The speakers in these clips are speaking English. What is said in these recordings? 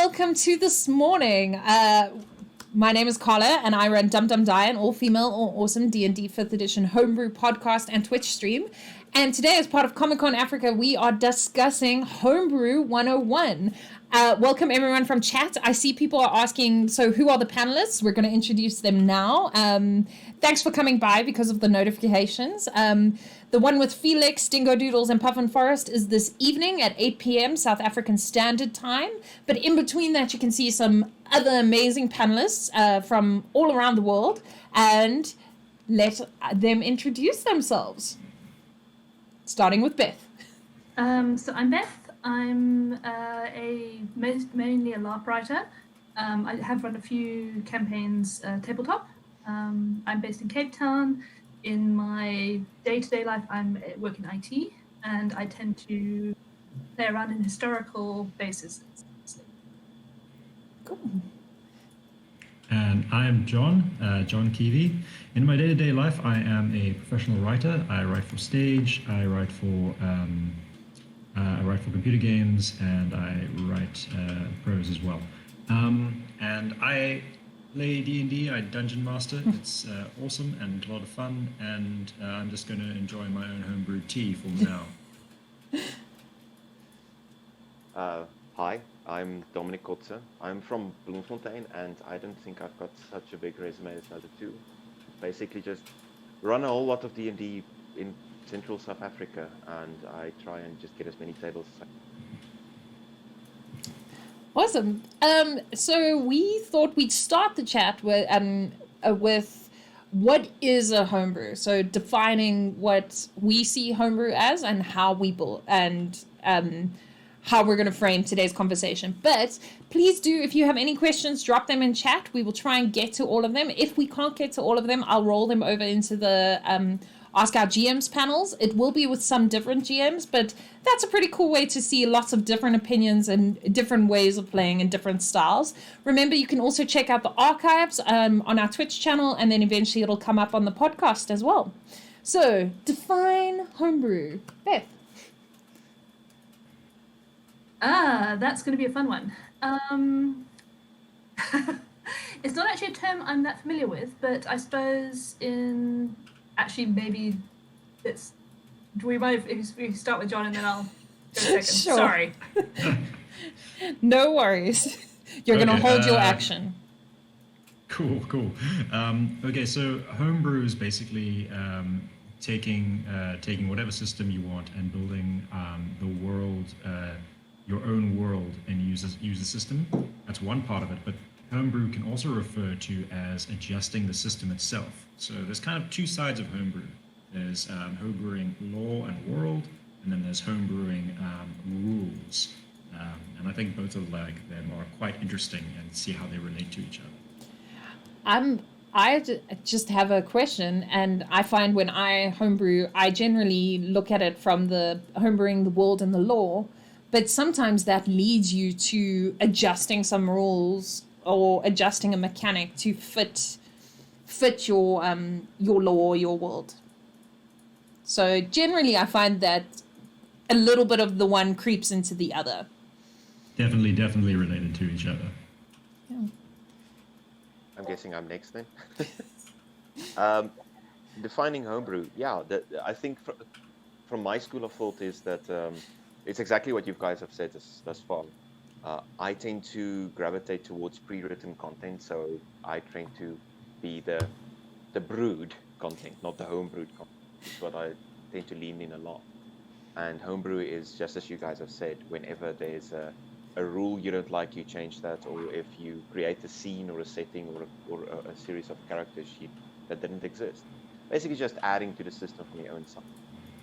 welcome to this morning. My name is Carla, and I run Dum Dum Die, an all-female, all-awesome D&D 5th edition homebrew podcast and Twitch stream. And today, as part of Comic-Con Africa, we are discussing Homebrew 101. Welcome everyone from chat. I see people are asking, so who are the panelists? We're going to introduce them now. Thanks for coming by because of the notifications. The one with Felix, Dingo Doodles, and Puffin Forest is this evening at 8 p.m. South African Standard Time. But in between that, you can see some other amazing panelists from all around the world. And let them introduce themselves. Starting with Beth. So I'm Beth. I'm mainly a LARP writer. I have run a few campaigns tabletop. I'm based in Cape Town. In my day-to-day life, I work in IT, and I tend to play around in historical bases. Cool. And I'm John Keevy. In my day-to-day life, I am a professional writer. I write for stage, I write for computer games, and I write prose as well. And I play D&D, I Dungeon Master. It's awesome and a lot of fun, and I'm just going to enjoy my own homebrew tea for now. Hi, I'm Dominic Kotze. I'm from Bloemfontein, and I don't think I've got such a big resume as the other two. Basically just run a whole lot of D&D in Central South Africa, and I try and just get as many tables as I can. Awesome. So we thought we'd start the chat with what is a homebrew. So defining what we see homebrew as and how we build and how we're going to frame today's conversation. But please do, if you have any questions, drop them in chat. We will try and get to all of them. If we can't get to all of them, I'll roll them over into the Ask Our GMs panels. It will be with some different GMs, but that's a pretty cool way to see lots of different opinions and different ways of playing and different styles. Remember, you can also check out the archives on our Twitch channel, and then eventually it'll come up on the podcast as well. So, define homebrew. Beth. That's going to be a fun one. It's not actually a term I'm that familiar with, but I suppose maybe it's. Do we mind if we start with John and then I'll go second? Sure. Sorry. No worries. You're going to hold your action. Cool. Okay, so homebrew is basically taking whatever system you want and building the world, your own world, and use the system. That's one part of it, but homebrew can also refer to as adjusting the system itself. So there's kind of two sides of homebrew. There's homebrewing law and world, and then there's homebrewing rules. And I think both of them are quite interesting and see how they relate to each other. I just have a question, and I find when I homebrew, I generally look at it from the homebrewing the world and the law, but sometimes that leads you to adjusting some rules or adjusting a mechanic to fit your law, your world. So generally, I find that a little bit of the one creeps into the other. Definitely related to each other. Yeah. I'm guessing I'm next then. Defining homebrew, I think from my school of thought is that it's exactly what you guys have said thus far. I tend to gravitate towards pre-written content, so I tend to be the brewed content, not the homebrewed content. It's what I tend to lean in a lot. And homebrew is, just as you guys have said, whenever there's a rule you don't like, you change that, or if you create a scene or a setting or a series of characters that didn't exist. Basically just adding to the system from your own side.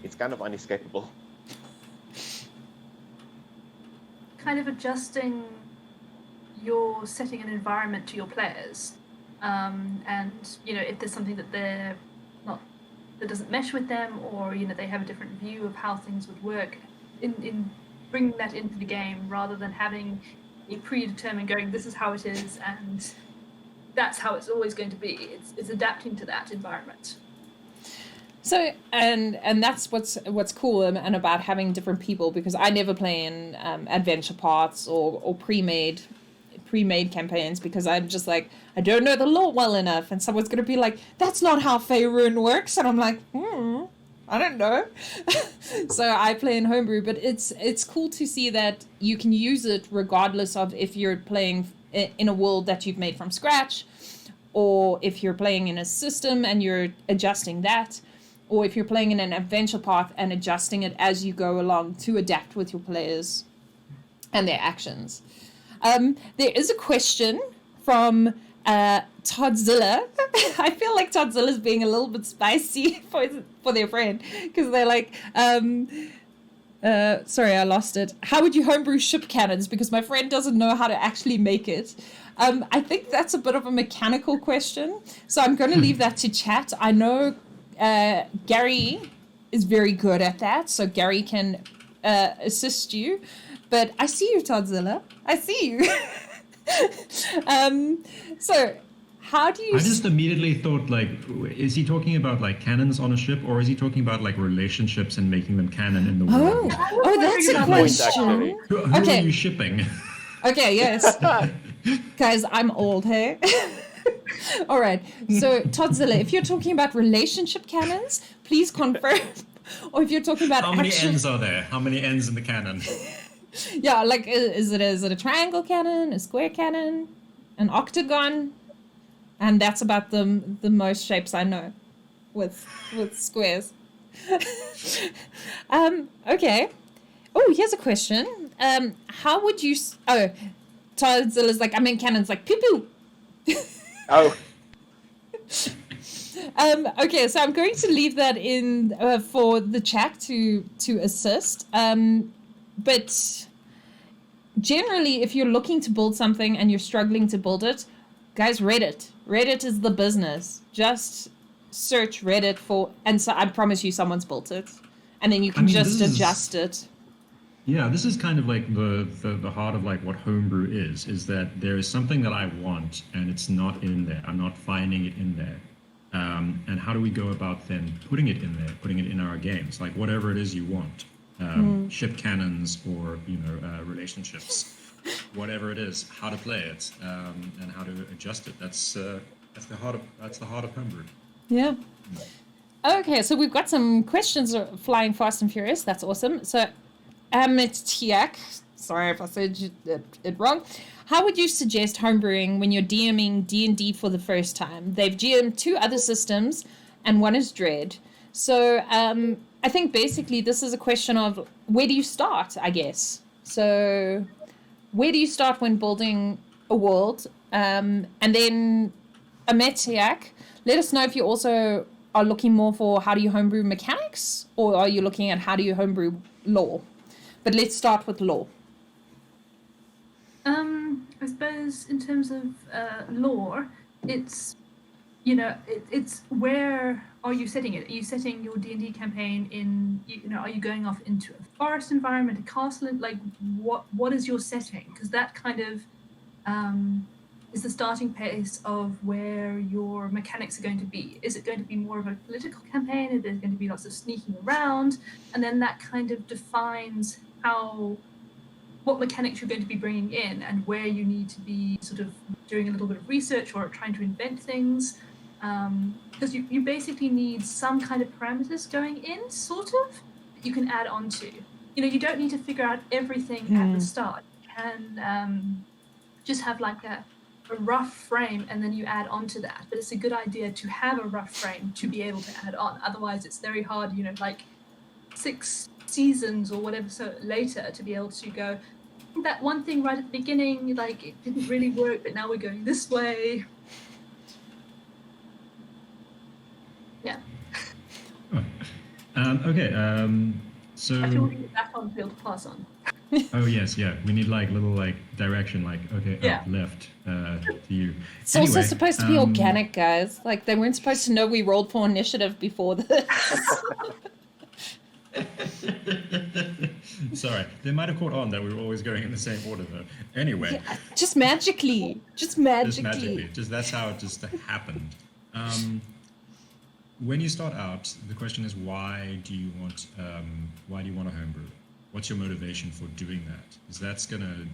It's kind of inescapable. Kind of adjusting your setting and environment to your players, and if there's something that that doesn't mesh with them, or they have a different view of how things would work, in bringing that into the game rather than having a predetermined going, this is how it is and that's how it's always going to be. It's adapting to that environment. So and that's what's cool and about having different people, because I never play in adventure parts or pre-made pre-made campaigns because I'm just like, I don't know the lore well enough, and someone's going to be like, that's not how Faerun works, and I'm like, I don't know. So I play in Homebrew, but it's cool to see that you can use it regardless of if you're playing in a world that you've made from scratch, or if you're playing in a system and you're adjusting that, or if you're playing in an adventure path and adjusting it as you go along to adapt with your players and their actions. There is a question from Toddzilla. I feel like Todzilla's being a little bit spicy for their friend, because they're like, sorry, I lost it. How would you homebrew ship cannons? Because my friend doesn't know how to actually make it. I think that's a bit of a mechanical question, so I'm going to leave that to chat. I know Gary is very good at that, so Gary can assist you. But I see you, Toddzilla. I see you. So how do you... I just immediately thought, like, is he talking about, like, cannons on a ship, or is he talking about, like, relationships and making them canon in the world? Oh, that's a question. Who Okay. are you shipping? Okay, yes. Guys, I'm old, hey? All right. So, Toddzilla, if you're talking about relationship cannons, please confirm. Or if you're talking about How many ends are there? How many ends in the cannon? Yeah, like, is it a triangle cannon, a square cannon, an octagon? And that's about the most shapes I know with squares. Okay. Oh, here's a question. How would you... Todzilla's like, I mean cannons like pew-pew. Oh. Okay, so I'm going to leave that in for the chat to assist. But generally, if you're looking to build something and you're struggling to build it, guys, Reddit. Reddit is the business. Just search Reddit for, and so I promise you someone's built it. And then you can just adjust it. Yeah, this is kind of like the heart of like what homebrew is that there is something that I want and it's not in there. I'm not finding it in there. And how do we go about then putting it in there, putting it in our games, like whatever it is you want, ship cannons or relationships, whatever it is, how to play it and how to adjust it. That's the heart of homebrew. Yeah. Okay, so we've got some questions flying fast and furious. That's awesome. So, Tiak, sorry if I said it wrong. How would you suggest homebrewing when you're DMing D&D for the first time? They've GM'd 2 other systems, and one is Dread. So I think basically this is a question of where do you start, I guess. So where do you start when building a world? And then Tiak, let us know if you also are looking more for how do you homebrew mechanics, or are you looking at how do you homebrew lore? But let's start with lore. I suppose in terms of lore, it's, it's where are you setting it? Are you setting your D&D campaign in, are you going off into a forest environment, a castle? Like, what is your setting? Because that kind of is the starting place of where your mechanics are going to be. Is it going to be more of a political campaign? Is there going to be lots of sneaking around? And then that kind of defines what mechanics you're going to be bringing in and where you need to be sort of doing a little bit of research or trying to invent things. Because you basically need some kind of parameters going in, sort of, that you can add on to. You don't need to figure out everything at the start. You can just have like a rough frame and then you add on to that. But it's a good idea to have a rough frame to be able to add on. Otherwise, it's very hard, like 6 seasons or whatever so later to be able to go, that one thing right at the beginning, like it didn't really work, but now we're going this way. Yeah. Okay. So. I feel we get back on field to pass on. Oh yes, yeah. We need like little like direction, like okay, Yeah. up, left, to you. It's also supposed to be organic, guys. Like they weren't supposed to know we rolled for initiative before this. Sorry, they might have caught on that we were always going in the same order, though. Anyway, Yeah, just magically. just magically, that's how it just happened. When you start out, the question is why do you want to homebrew? What's your motivation for doing that? Because that's going to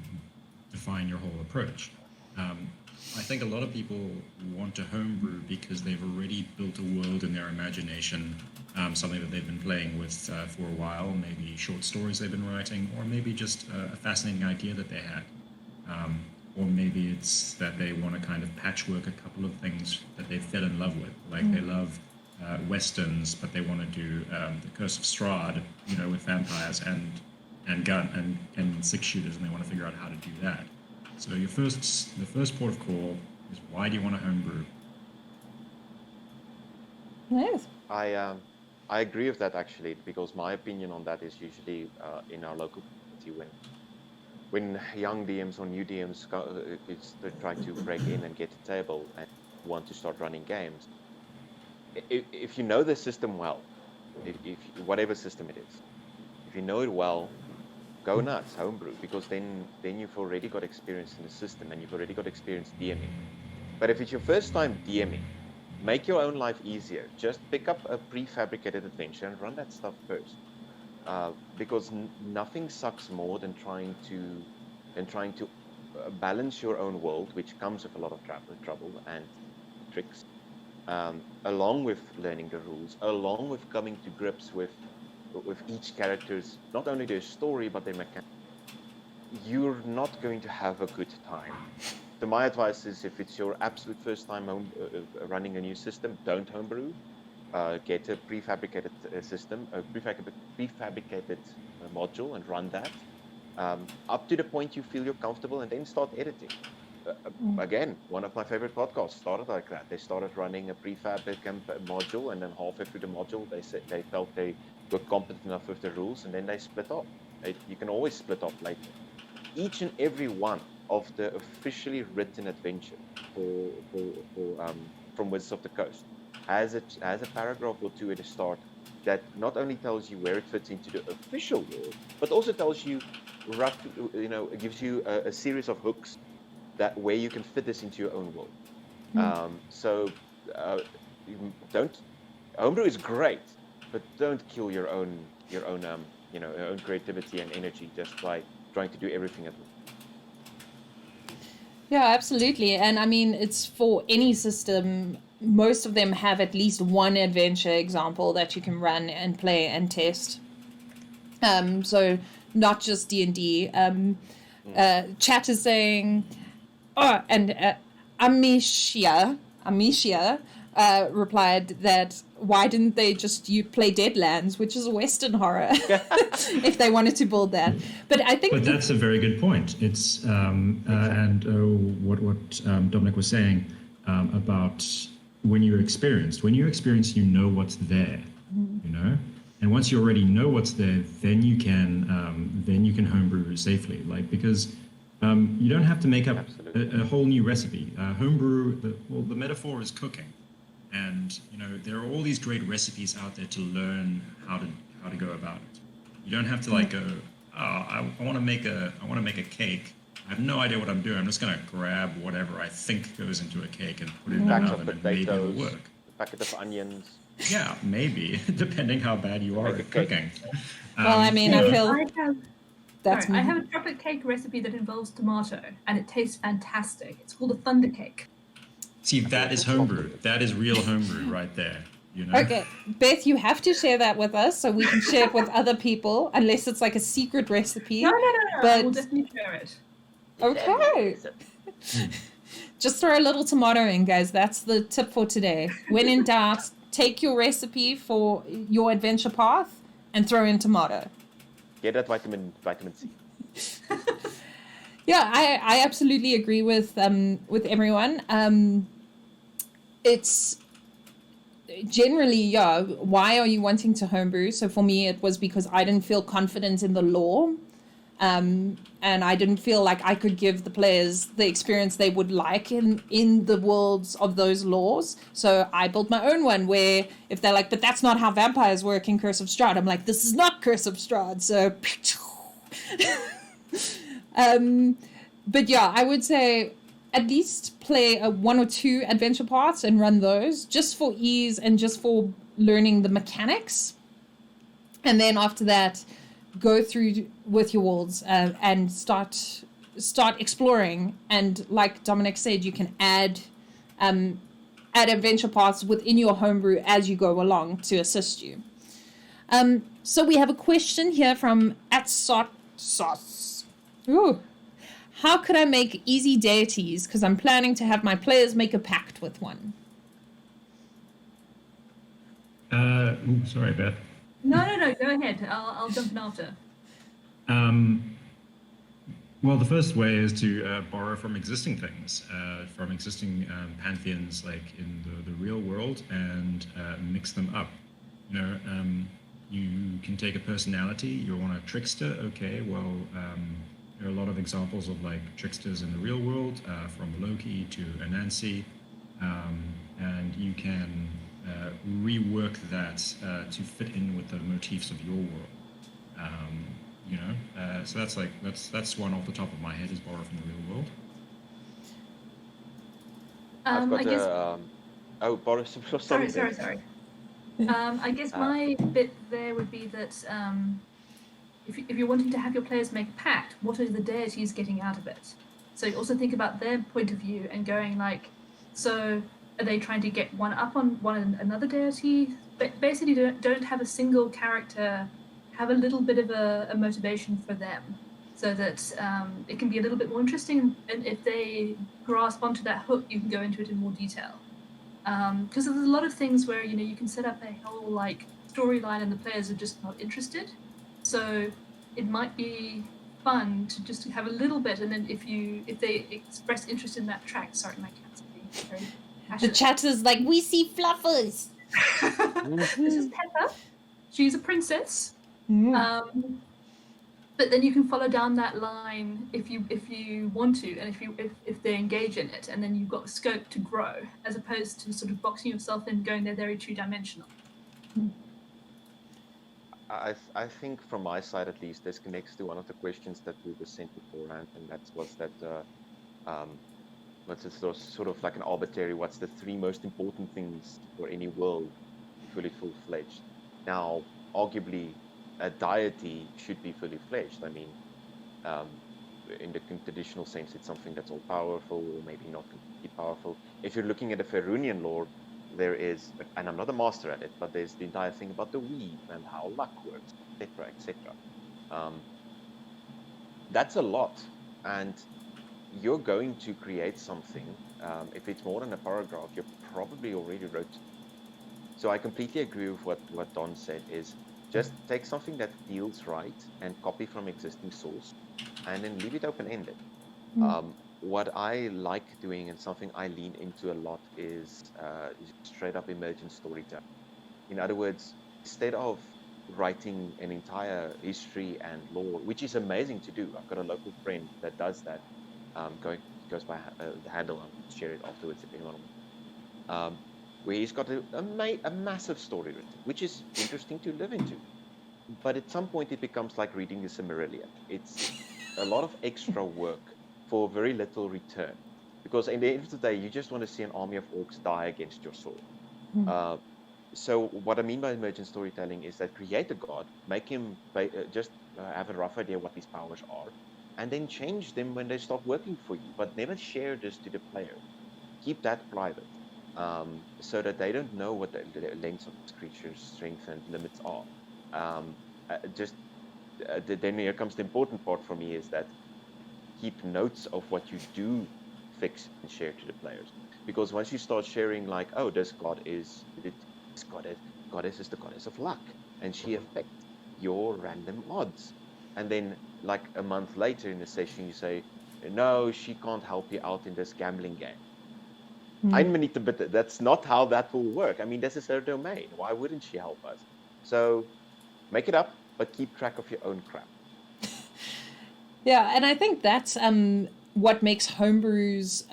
define your whole approach. I think a lot of people want to homebrew because they've already built a world in their imagination, something that they've been playing with for a while, maybe short stories they've been writing, or maybe just a fascinating idea that they had. Or maybe it's that they want to kind of patchwork a couple of things that they fell in love with. Like they love westerns, but they want to do the Curse of Strahd, with vampires and gun and six shooters, and they want to figure out how to do that. So the first port of call is, why do you want to homebrew? Yes. I agree with that actually, because my opinion on that is usually in our local community when young DMs or new DMs try to break in and get a table and want to start running games. If you know the system well, if whatever system it is, if you know it well, go nuts, homebrew, because then you've already got experience in the system and you've already got experience DMing. But if it's your first time DMing, make your own life easier. Just pick up a prefabricated adventure and run that stuff first. Because nothing sucks more than trying to balance your own world, which comes with a lot of trouble and tricks, along with learning the rules, along with coming to grips with each character's, not only their story, but their mechanics. You're not going to have a good time. So my advice is, if it's your absolute first time running a new system, don't homebrew. Get a prefabricated system, a prefabricated module, and run that up to the point you feel you're comfortable, and then start editing. Again, one of my favorite podcasts started like that. They started running a prefab module, and then halfway through the module, they felt they were competent enough with the rules, and then they split off. You can always split off later. Each and every one of the officially written adventure from Wizards of the Coast has a paragraph or two at the start that not only tells you where it fits into the official world, but also tells you, it gives you a series of hooks where you can fit this into your own world. Don't homebrew is great, but don't kill your own creativity and energy just by trying to do everything at once. Yeah, absolutely. And I mean, it's for any system. Most of them have at least one adventure example that you can run and play and test. So not just D&D. Chat is saying, Amisha replied that why didn't they just play Deadlands, which is a Western horror, if they wanted to build that. But I think... But that's a very good point. It's what Dominic was saying about when you're experienced. When you're experienced, you know what's there, And once you already know what's there, then you can homebrew safely. Because you don't have to make up a whole new recipe. Homebrew, the metaphor is cooking. And there are all these great recipes out there to learn how to go about it. You don't have to go, I want to make a cake. I have no idea what I'm doing. I'm just going to grab whatever I think goes into a cake and put it in the oven, and maybe it'll work. A packet of onions. Yeah, maybe, depending how bad you are at cooking. Well, I mean, I feel I have a chocolate cake recipe that involves tomato, and it tastes fantastic. It's called a thunder cake. See, that is homebrew. That is real homebrew right there. Okay, Beth, you have to share that with us so we can share it with other people, unless it's like a secret recipe. No. But... I will definitely share it. Okay. Just throw a little tomato in, guys. That's the tip for today. When in doubt, take your recipe for your adventure path and throw in tomato. Get that vitamin C. Yeah, I absolutely agree with everyone. It's generally, why are you wanting to homebrew? So for me, it was because I didn't feel confident in the lore. And I didn't feel like I could give the players the experience they would like in the worlds of those laws. So I built my own one where if they're like, but that's not how vampires work in Curse of Strahd, I'm like, this is not Curse of Strahd. So, but yeah, I would say at least play one or two adventure parts and run those just for ease and just for learning the mechanics. And then after that, go through with your worlds and start start exploring, and like Dominic said, you can add adventure paths within your homebrew as you go along to assist you. So we have a question here from @sauce. Ooh. How could I make easy deities? Because I'm planning to have my players make a pact with one. Sorry, Beth. No. Go ahead. I'll jump in after. Well, the first way is to borrow from existing things, from existing pantheons, like in the real world, and mix them up. You can take a personality. You want a trickster. Okay, well, there are a lot of examples of like tricksters in the real world, from Loki to Anansi, and you can rework that to fit in with the motifs of your world. So that's one off the top of my head, is borrow from the real world. I guess. Borrow. Sorry. I guess my bit there would be that if you're wanting to have your players make a pact, what are the deities getting out of it? So you also think about their point of view and going like, so are they trying to get one up on another deity? But basically, don't have a single character have a little bit of a motivation for them, so that it can be a little bit more interesting. And if they grasp onto that hook, you can go into it in more detail. Because there's a lot of things where you can set up a whole like storyline and the players are just not interested. So it might be fun to just have a little bit, and then if they express interest in that track. Sorry, my cat's being very passionate. The chat is like, we see fluffers. This is Pepper. She's a princess. But then you can follow down that line if you want to, and if they engage in it, and then you've got scope to grow, as opposed to sort of boxing yourself in, going there very two-dimensional. I think from my side at least, this connects to one of the questions that we were sent beforehand, and that was that what's it sort of like an arbitrary, what's the 3 most important things for any world fully full-fledged? Now, arguably, a deity should be fully fledged. I mean, in the traditional sense, it's something that's all powerful, or maybe not completely powerful. If you're looking at a Ferunian lore, there is, and I'm not a master at it, but there's the entire thing about the weave and how luck works, etc., etc. That's a lot, and you're going to create something. If it's more than a paragraph, you probably already wrote. So I completely agree with what Don said, is just take something that feels right and copy from existing source, and then leave it open-ended. What I like doing, and something I lean into a lot, is straight-up emergent storytelling. In other words, instead of writing an entire history and lore, which is amazing to do. I've got a local friend that does that. Goes by the handle. I'll share it afterwards if anyone wants. Where he's got a massive story written, which is interesting to live into. But at some point it becomes like reading the Silmarillion. It's a lot of extra work for very little return. Because at the end of the day, you just want to see an army of orcs die against your sword. So what I mean by emergent storytelling is that create a god, make him just have a rough idea what his powers are, and then change them when they stop working for you. But never share this to the player. Keep that private. So that they don't know what the lengths of this creature's strength and limits are. Then here comes the important part for me, is that keep notes of what you do fix and share to the players. Because once you start sharing, like, oh, this goddess is the goddess of luck, and she affects your random odds. And then, like a month later in the session, you say, no, she can't help you out in this gambling game. But that's not how that will work. I mean, this is her domain. Why wouldn't she help us? So make it up, but keep track of your own crap. Yeah, and I think that's what makes homebrews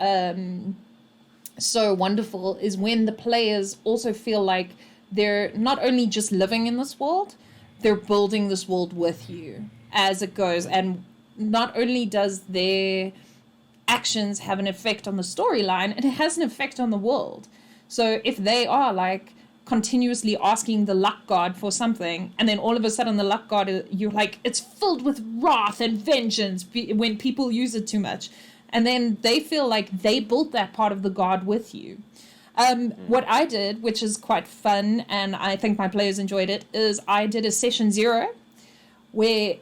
so wonderful, is when the players also feel like they're not only just living in this world, they're building this world with you as it goes. And not only does their actions have an effect on the storyline, it has an effect on the world. So if they are like continuously asking the luck god for something, and then all of a sudden the luck god, you're like, it's filled with wrath and vengeance when people use it too much, and then they feel like they built that part of the god with you. What I did, which is quite fun, and I think my players enjoyed it, is I did a session 0 where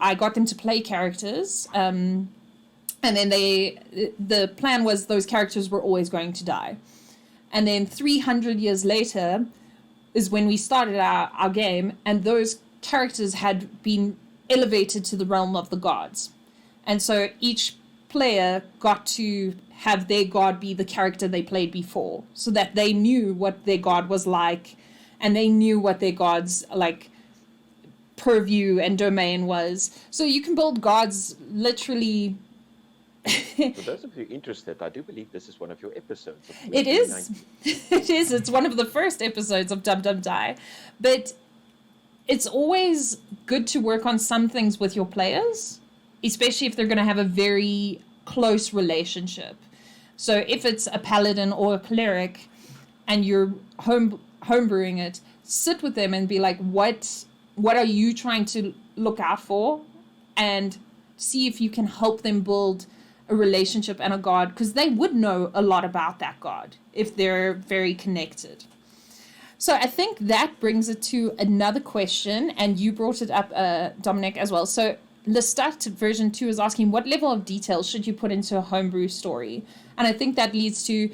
I got them to play characters, and then the plan was those characters were always going to die. And then 300 years later is when we started our game, and those characters had been elevated to the realm of the gods. And so each player got to have their god be the character they played before, so that they knew what their god was like, and they knew what their god's like purview and domain was. So you can build gods literally. For those of you interested, I do believe this is one of your episodes. It is. It is. It's one of the first episodes of Dum Dum Die. But it's always good to work on some things with your players, especially if they're going to have a very close relationship. So if it's a paladin or a cleric and you're homebrewing it, sit with them and be like, what are you trying to look out for? And see if you can help them build a relationship and a god, because they would know a lot about that god if they're very connected. So I think that brings it to another question, and you brought it up, Dominic, as well. So Lestat version 2 is asking, what level of detail should you put into a homebrew story? And I think that leads to,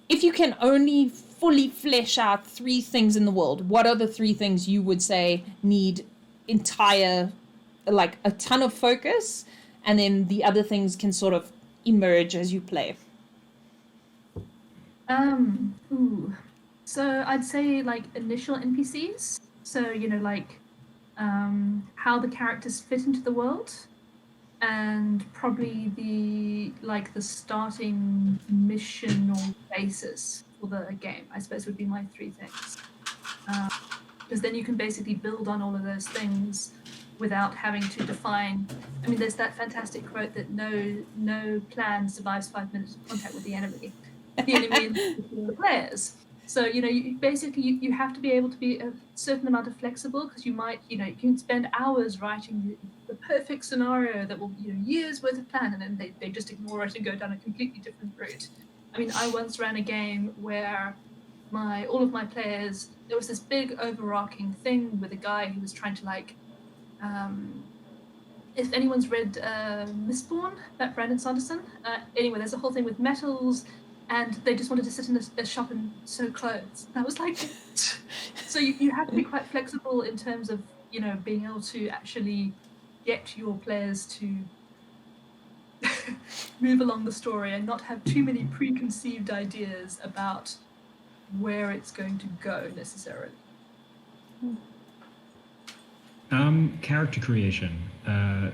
if you can only fully flesh out 3 things in the world, what are the 3 things you would say need entire, like a ton of focus, and then the other things can sort of emerge as you play? So I'd say like initial NPCs. So, you know, like how the characters fit into the world, and probably the starting mission or basis for the game, I suppose, would be my 3 things. Because then you can basically build on all of those things without having to define. I mean, there's that fantastic quote that no plan survives 5 minutes of contact with the enemy. The enemy and the players. So, you know, you have to be able to be a certain amount of flexible, because you might, you know, you can spend hours writing the perfect scenario that will, you know, years worth of plan, and then they just ignore it and go down a completely different route. I mean, I once ran a game where all of my players, there was this big overarching thing with a guy who was trying to like, if anyone's read Mistborn, about Brandon Sanderson, anyway, there's a whole thing with metals, and they just wanted to sit in a shop and sew clothes. And I was like, so you have to be quite flexible in terms of, you know, being able to actually get your players to move along the story and not have too many preconceived ideas about where it's going to go necessarily. Character creation.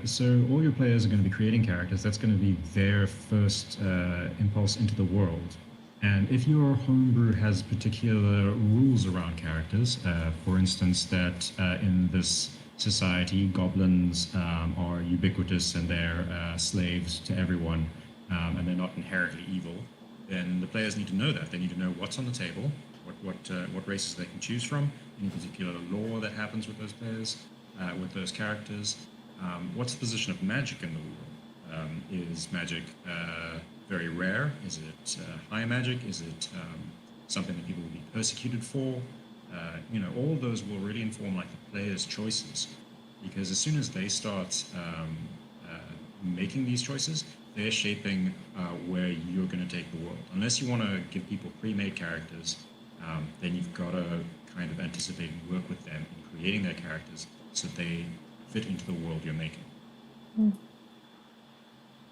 So all your players are going to be creating characters. That's going to be their first impulse into the world. And if your homebrew has particular rules around characters, for instance, that in this society, goblins are ubiquitous and they're slaves to everyone, and they're not inherently evil, then the players need to know that. They need to know what's on the table, what races they can choose from, any particular lore that happens with those players, with those characters. What's the position of magic in the world? Is magic very rare? Is it high magic? Is it something that people will be persecuted for? You know, all of those will really inform like the players' choices, because as soon as they start making these choices, they're shaping where you're going to take the world. Unless you want to give people pre-made characters, then you've got to kind of anticipate and work with them in creating their characters so that they fit into the world you're making.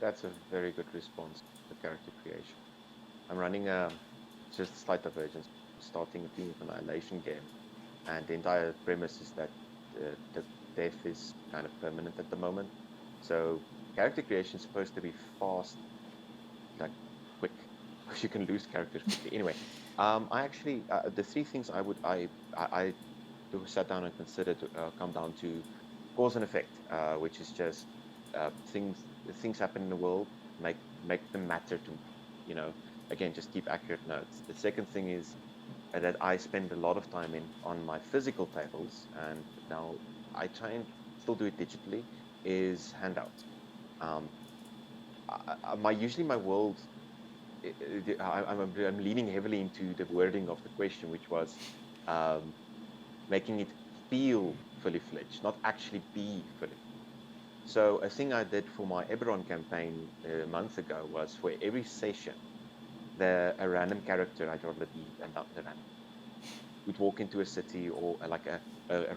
That's a very good response to character creation. I'm running just a slight divergence, starting a Team of Annihilation game, and the entire premise is that the death is kind of permanent at the moment. So character creation is supposed to be fast, like quick, because you can lose characters quickly. Anyway, I actually the 3 things I sat down and considered come down to cause and effect, which is just things happen in the world, make them matter to, you know, again, just keep accurate notes. The second thing is that I spend a lot of time in on my physical tables, and now I try and still do it digitally, is handouts. Um, usually my world, I'm leaning heavily into the wording of the question, which was um, making it feel fully fledged, not actually be fully. So a thing I did for my Eberron campaign a month ago was for every session, a random character, I'd rather be not the random, would walk into a city, or like a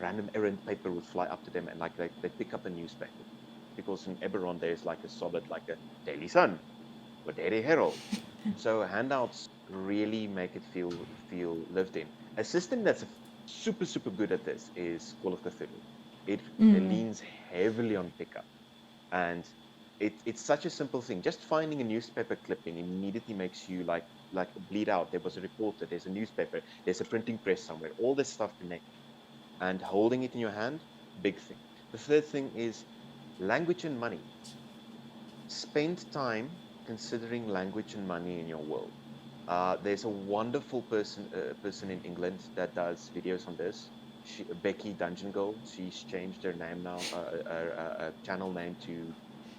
random errand paper would fly up to them, and like they pick up a newspaper. Because in Eberron there's like a solid, like a Daily Sun or Daily Herald. So handouts really make it feel lived in. A system that's super good at this is Call of Cthulhu. It leans heavily on pickup, and it's such a simple thing. Just finding a newspaper clipping immediately makes you like bleed out. There was a reporter, there's a newspaper, there's a printing press somewhere. All this stuff connected, and holding it in your hand, big thing. The third thing is language and money. Spend time considering language and money in your world. There's a wonderful person in England that does videos on this. Becky Dungeon Girl. She's changed her name now, a channel name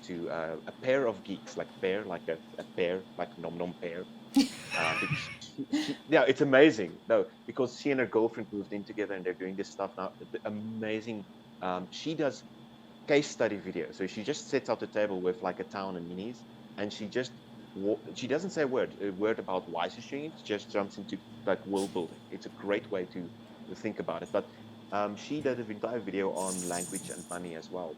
to a pair of geeks, like pair, like a pair, like nom nom pair. Yeah, it's amazing. No, because she and her girlfriend moved in together and they're doing this stuff now. Amazing. She does case study videos. So she just sits at the table with like a town and minis, and she doesn't say a word about why she's doing it. Just jumps into like world building. It's a great way to think about it. But she did an entire video on language and money as well.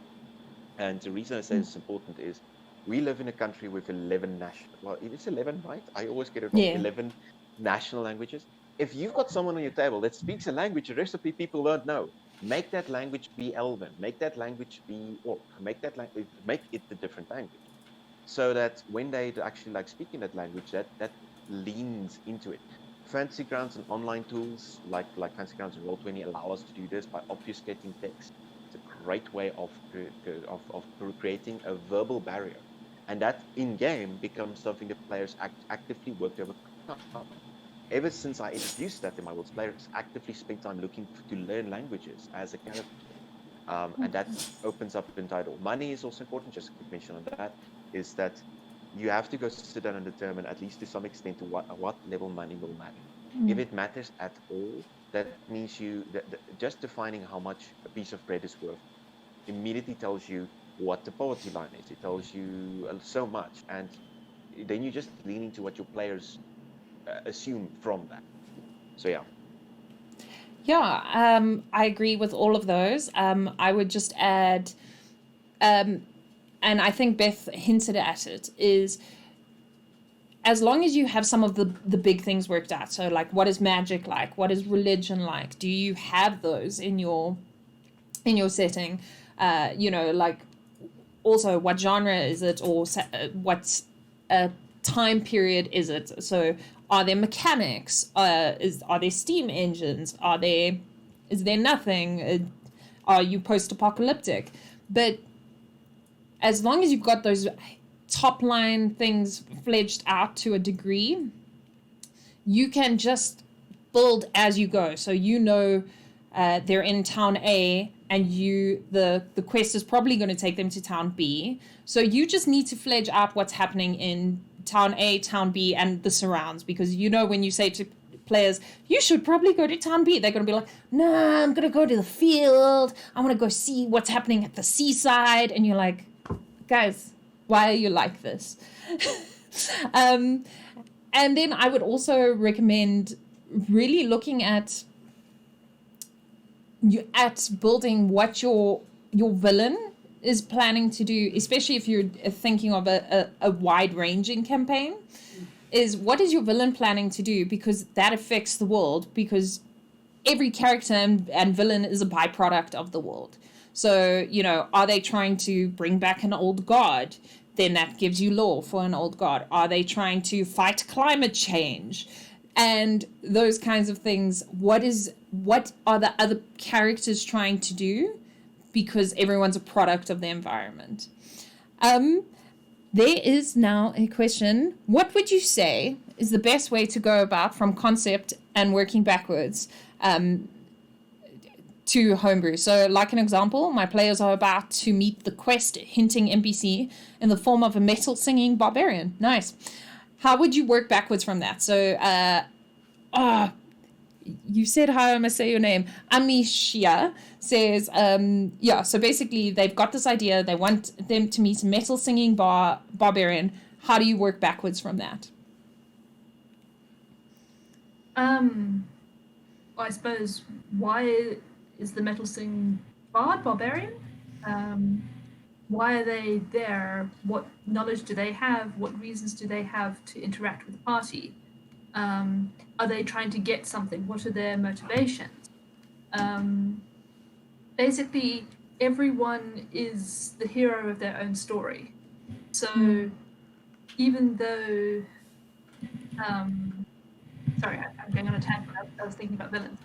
And the reason I say it's important is we live in a country with 11 well, it is 11, right? I always get it wrong. 11 national languages. If you've got someone on your table that speaks a language the rest of the people don't know, make that language be Elven, make that language be Orc, make it the different language, so that when they actually like speaking that language, that leans into it. Fantasy Grounds and online tools like Fantasy Grounds and Roll20 allow us to do this by obfuscating text. It's a great way of creating a verbal barrier, and that in game becomes something that players actively work to overcome. Ever since I introduced that in my world, players actively spend time looking to learn languages as a character, and that opens up the entire door. Money is also important. Just a quick mention on that is that you have to go sit down and determine, at least to some extent, to what level money will matter. If it matters at all, that means just defining how much a piece of bread is worth immediately tells you what the poverty line is. It tells you so much, and then you just lean into what your players assume from that. So yeah, I agree with all of those. I would just add, and I think Beth hinted at it, is as long as you have some of the big things worked out, so like what is magic like, what is religion like, do you have those in your setting, like also what genre is it, or what time period is it? So are there mechanics? Are there steam engines? Is there nothing? Are you post-apocalyptic? But as long as you've got those top line things fledged out to a degree, you can just build as you go. So they're in town A, and the quest is probably going to take them to town B. So you just need to fledge out what's happening in town A, town B, and the surrounds, because when you say to players, you should probably go to town B, they're going to be like, nah, I'm going to go to the field. I want to go see what's happening at the seaside. And you're like, guys, why are you like this? And then I would also recommend really looking at building what your villain is planning to do, especially if you're thinking of a wide-ranging campaign, is what is your villain planning to do, because that affects the world, because every character and villain is a byproduct of the world. So, are they trying to bring back an old god? Then that gives you lore for an old god. Are they trying to fight climate change? And those kinds of things. What are the other characters trying to do? Because everyone's a product of the environment. There is now a question. What would you say is the best way to go about from concept and working backwards to homebrew. So like an example, my players are about to meet the quest hinting NPC in the form of a metal singing barbarian. Nice. How would you work backwards from that? So, you said how I must say your name. Amisha says, so basically they've got this idea. They want them to meet a metal singing barbarian. How do you work backwards from that? I suppose, why is the metal singing barbarian? Why are they there? What knowledge do they have? What reasons do they have to interact with the party? Are they trying to get something? What are their motivations? Basically, everyone is the hero of their own story. So even though... sorry, I'm going on a tangent. I was thinking about villains.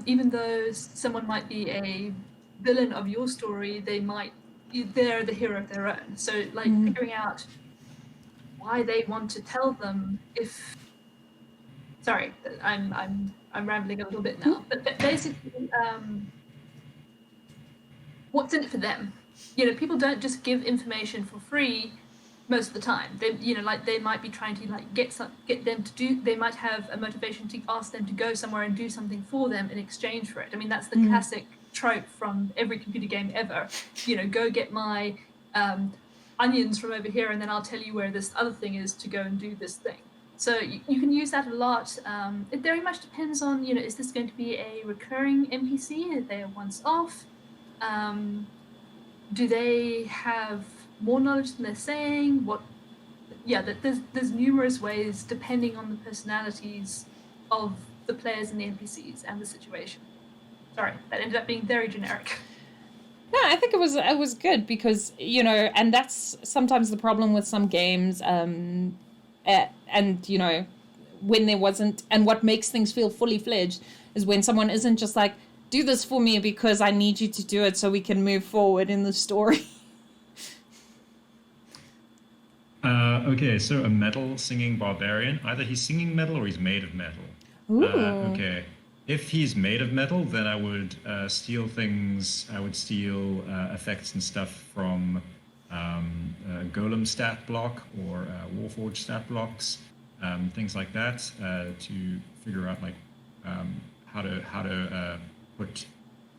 Even though someone might be a villain of your story, they're the hero of their own. So, like, figuring out why they want to tell them. Sorry, I'm rambling a little bit now. But basically, what's in it for them? People don't just give information for free most of the time. They might be trying to get them to do. They might have a motivation to ask them to go somewhere and do something for them in exchange for it. I mean, that's the classic trope from every computer game ever. Go get my onions from over here, and then I'll tell you where this other thing is to go and do this thing. So you can use that a lot. It very much depends on, is this going to be a recurring NPC? Are they a once-off? Do they have more knowledge than they're saying? There's numerous ways depending on the personalities of the players and the NPCs and the situation. Sorry, that ended up being very generic. No, I think it was good because, and that's sometimes the problem with some games, when there wasn't, and what makes things feel fully fledged is when someone isn't just like, do this for me because I need you to do it so we can move forward in the story. Okay, so a metal singing barbarian. Either he's singing metal or he's made of metal. Ooh. Okay. If he's made of metal, then I would steal things. I would steal effects and stuff from Golem stat block or Warforged stat blocks, things like that, to figure out how to put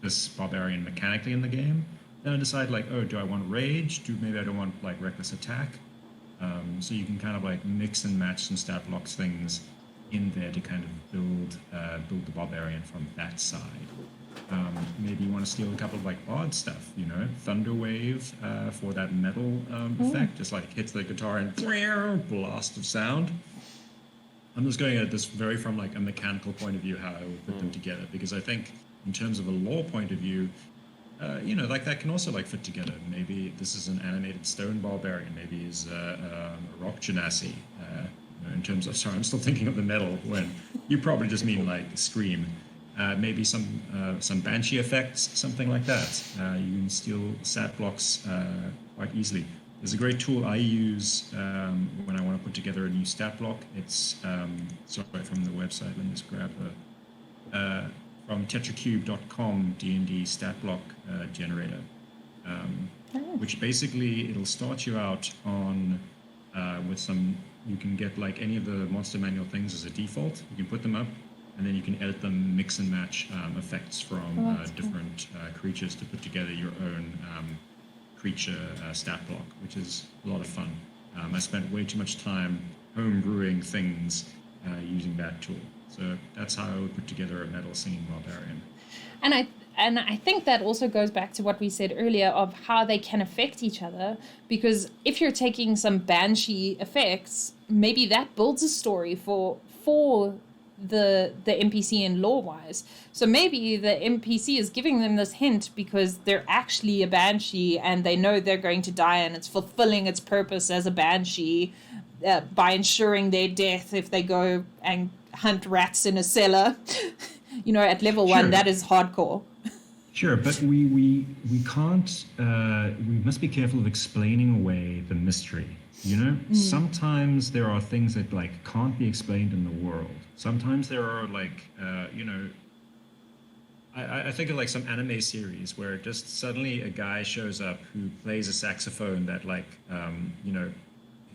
this barbarian mechanically in the game. Then I decide do I want rage? Maybe I don't want reckless attack. So you can kind of mix and match some stat blocks things in there to kind of build the barbarian from that side. Maybe you want to steal a couple of odd stuff, Thunder Wave for that metal effect, just hits the guitar and blast of sound. I'm just going at this very from a mechanical point of view, how I would put them together, because I think in terms of a lore point of view, that can also fit together. Maybe this is an animated stone barbarian. Maybe he's a rock genasi. In terms of, sorry, I'm still thinking of the metal when you probably just mean Scream. Maybe some Banshee effects, something like that. You can steal stat blocks quite easily. There's a great tool I use when I want to put together a new stat block. It's from the website. Let me just grab from tetracube.com D&D stat block generator, which basically it'll start you out on with some. You can get any of the monster manual things as a default. You can put them up, and then you can edit them, mix and match effects from different creatures to put together your own creature stat block, which is a lot of fun. I spent way too much time homebrewing things using that tool. So that's how I would put together a metal singing barbarian. And I think that also goes back to what we said earlier of how they can affect each other, because if you're taking some Banshee effects, maybe that builds a story for the NPC in lore-wise. So maybe the NPC is giving them this hint because they're actually a Banshee and they know they're going to die, and it's fulfilling its purpose as a Banshee by ensuring their death if they go and hunt rats in a cellar. At level 1, that is hardcore. Sure, but we can't. We must be careful of explaining away the mystery. You know, sometimes there are things that like can't be explained in the world. Sometimes there are like, you know, I think of like some anime series where just suddenly a guy shows up who plays a saxophone that like, you know,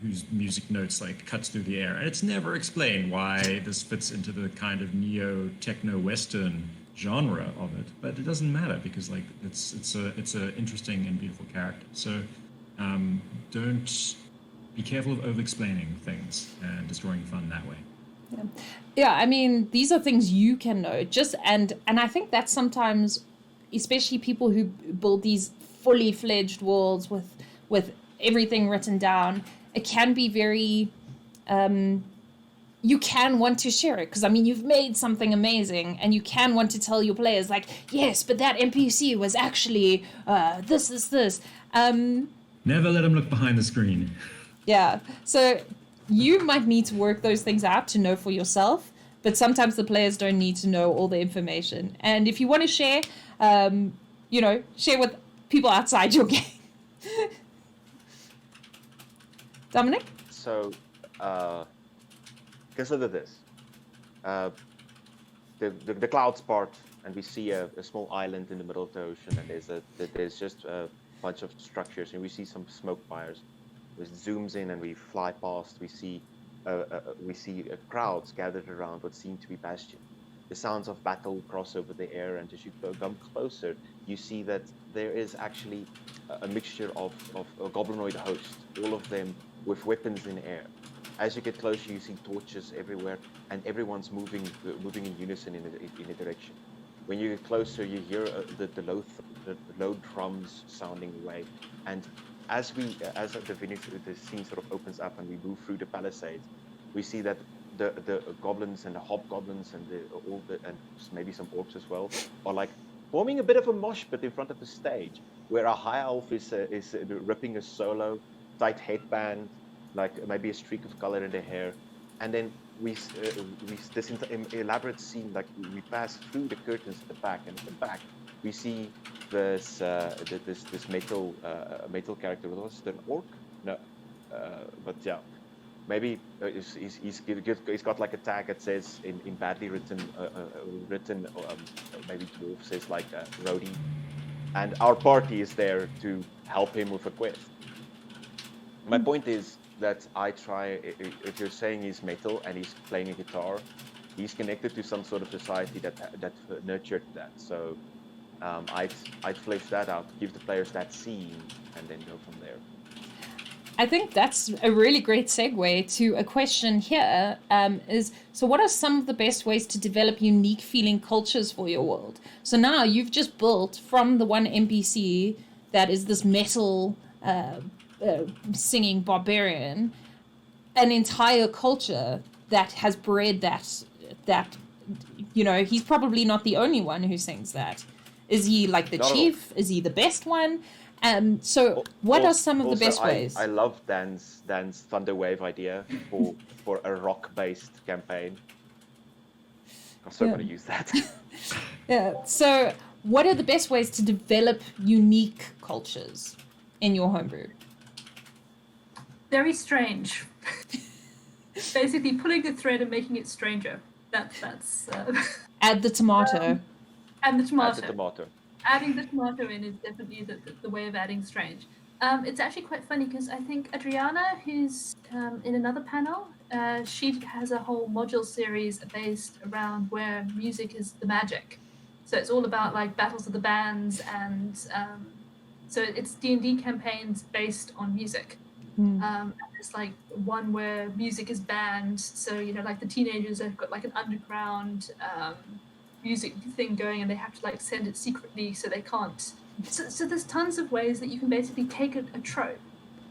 whose music notes like cuts through the air, and it's never explained why this fits into the kind of neo techno western genre of it, but it doesn't matter because like it's a interesting and beautiful character. So don't be careful of over explaining things and destroying fun that way. Yeah, I mean, these are things you can know. Just and I think that sometimes, especially people who build these fully fledged worlds with everything written down, it can be very you can want to share it because I mean you've made something amazing and you can want to tell your players like, yes, but that NPC was actually this. Never let them look behind the screen. Yeah, so you might need to work those things out to know for yourself, but sometimes the players don't need to know all the information. And if you want to share, you know, share with people outside your game. Dominic? So, consider this. The clouds part, and we see a small island in the middle of the ocean, and there's just a bunch of structures, and we see some smoke fires. It zooms in, and we fly past. We see crowds gathered around what seem to be Bastion. The sounds of battle cross over the air, and as you come closer, you see that there is actually a mixture of a goblinoid host, all of them with weapons in air. As you get closer, you see torches everywhere, and everyone's moving in unison in a direction. When you get closer, you hear the low drums sounding away, and as the scene sort of opens up and we move through the palisades, we see that the goblins and the hobgoblins and and maybe some orcs as well are like forming a bit of a mosh pit in front of the stage, where a high elf is ripping a solo, tight headband, like maybe a streak of color in the hair, and then we this elaborate scene, like we pass through the curtains at the back, and at the back we see this metal character. Was it an orc? No, but yeah, maybe he's got like a tag that says in badly written maybe dwarf says like roadie, and our party is there to help him with a quest. My point is that if you're saying he's metal and he's playing a guitar, he's connected to some sort of society that nurtured that. So I'd flesh that out, give the players that scene, and then go from there. I think that's a really great segue to a question here. So what are some of the best ways to develop unique feeling cultures for your world? So now you've just built from the one NPC that is this metal singing barbarian, an entire culture that has bred that, you know, he's probably not the only one who sings that. Is he like the chief? Is he the best one? So what are some of the best ways? I love Dan's Thunderwave idea for a rock-based campaign. I'm so going to use that. Yeah. So what are the best ways to develop unique cultures in your homebrew? Very strange. Basically pulling the thread and making it stranger. That's Add the tomato. And the tomato. Add the tomato. Adding the tomato in is definitely the way of adding strange. It's actually quite funny because I think Adriana, who's in another panel, she has a whole module series based around where music is the magic. So it's all about like battles of the bands, and so it's D&D campaigns based on music. And it's like one where music is banned. So, you know, like the teenagers have got like an underground music thing going, and they have to like send it secretly so they can't. So there's tons of ways that you can basically take a trope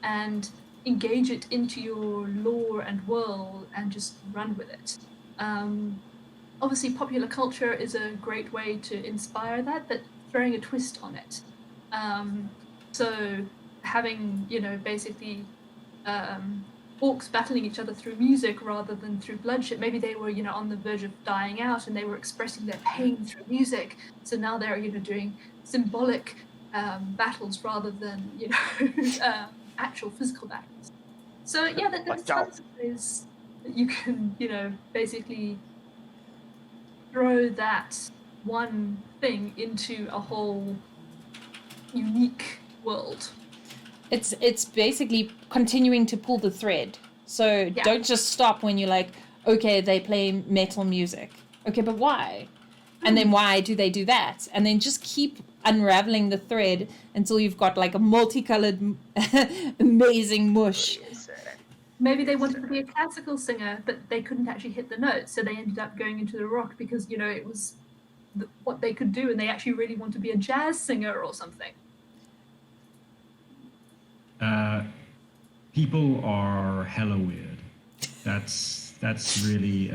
and engage it into your lore and world and just run with it. Obviously, popular culture is a great way to inspire that, but throwing a twist on it. So having, you know, basically orcs battling each other through music rather than through bloodshed. Maybe they were, you know, on the verge of dying out and they were expressing their pain through music. So now they're, you know, doing symbolic battles rather than, actual physical battles. So yeah, there's tons of ways that you can, basically throw that one thing into a whole unique world. It's basically continuing to pull the thread. So don't just stop when you're like, okay, they play metal music. Okay, but why? And then why do they do that? And then just keep unraveling the thread until you've got like a multicolored, amazing mush. Maybe they wanted to be a classical singer, but they couldn't actually hit the notes, so they ended up going into the rock because, it was what they could do, and they actually really want to be a jazz singer or something. People are hella weird. That's really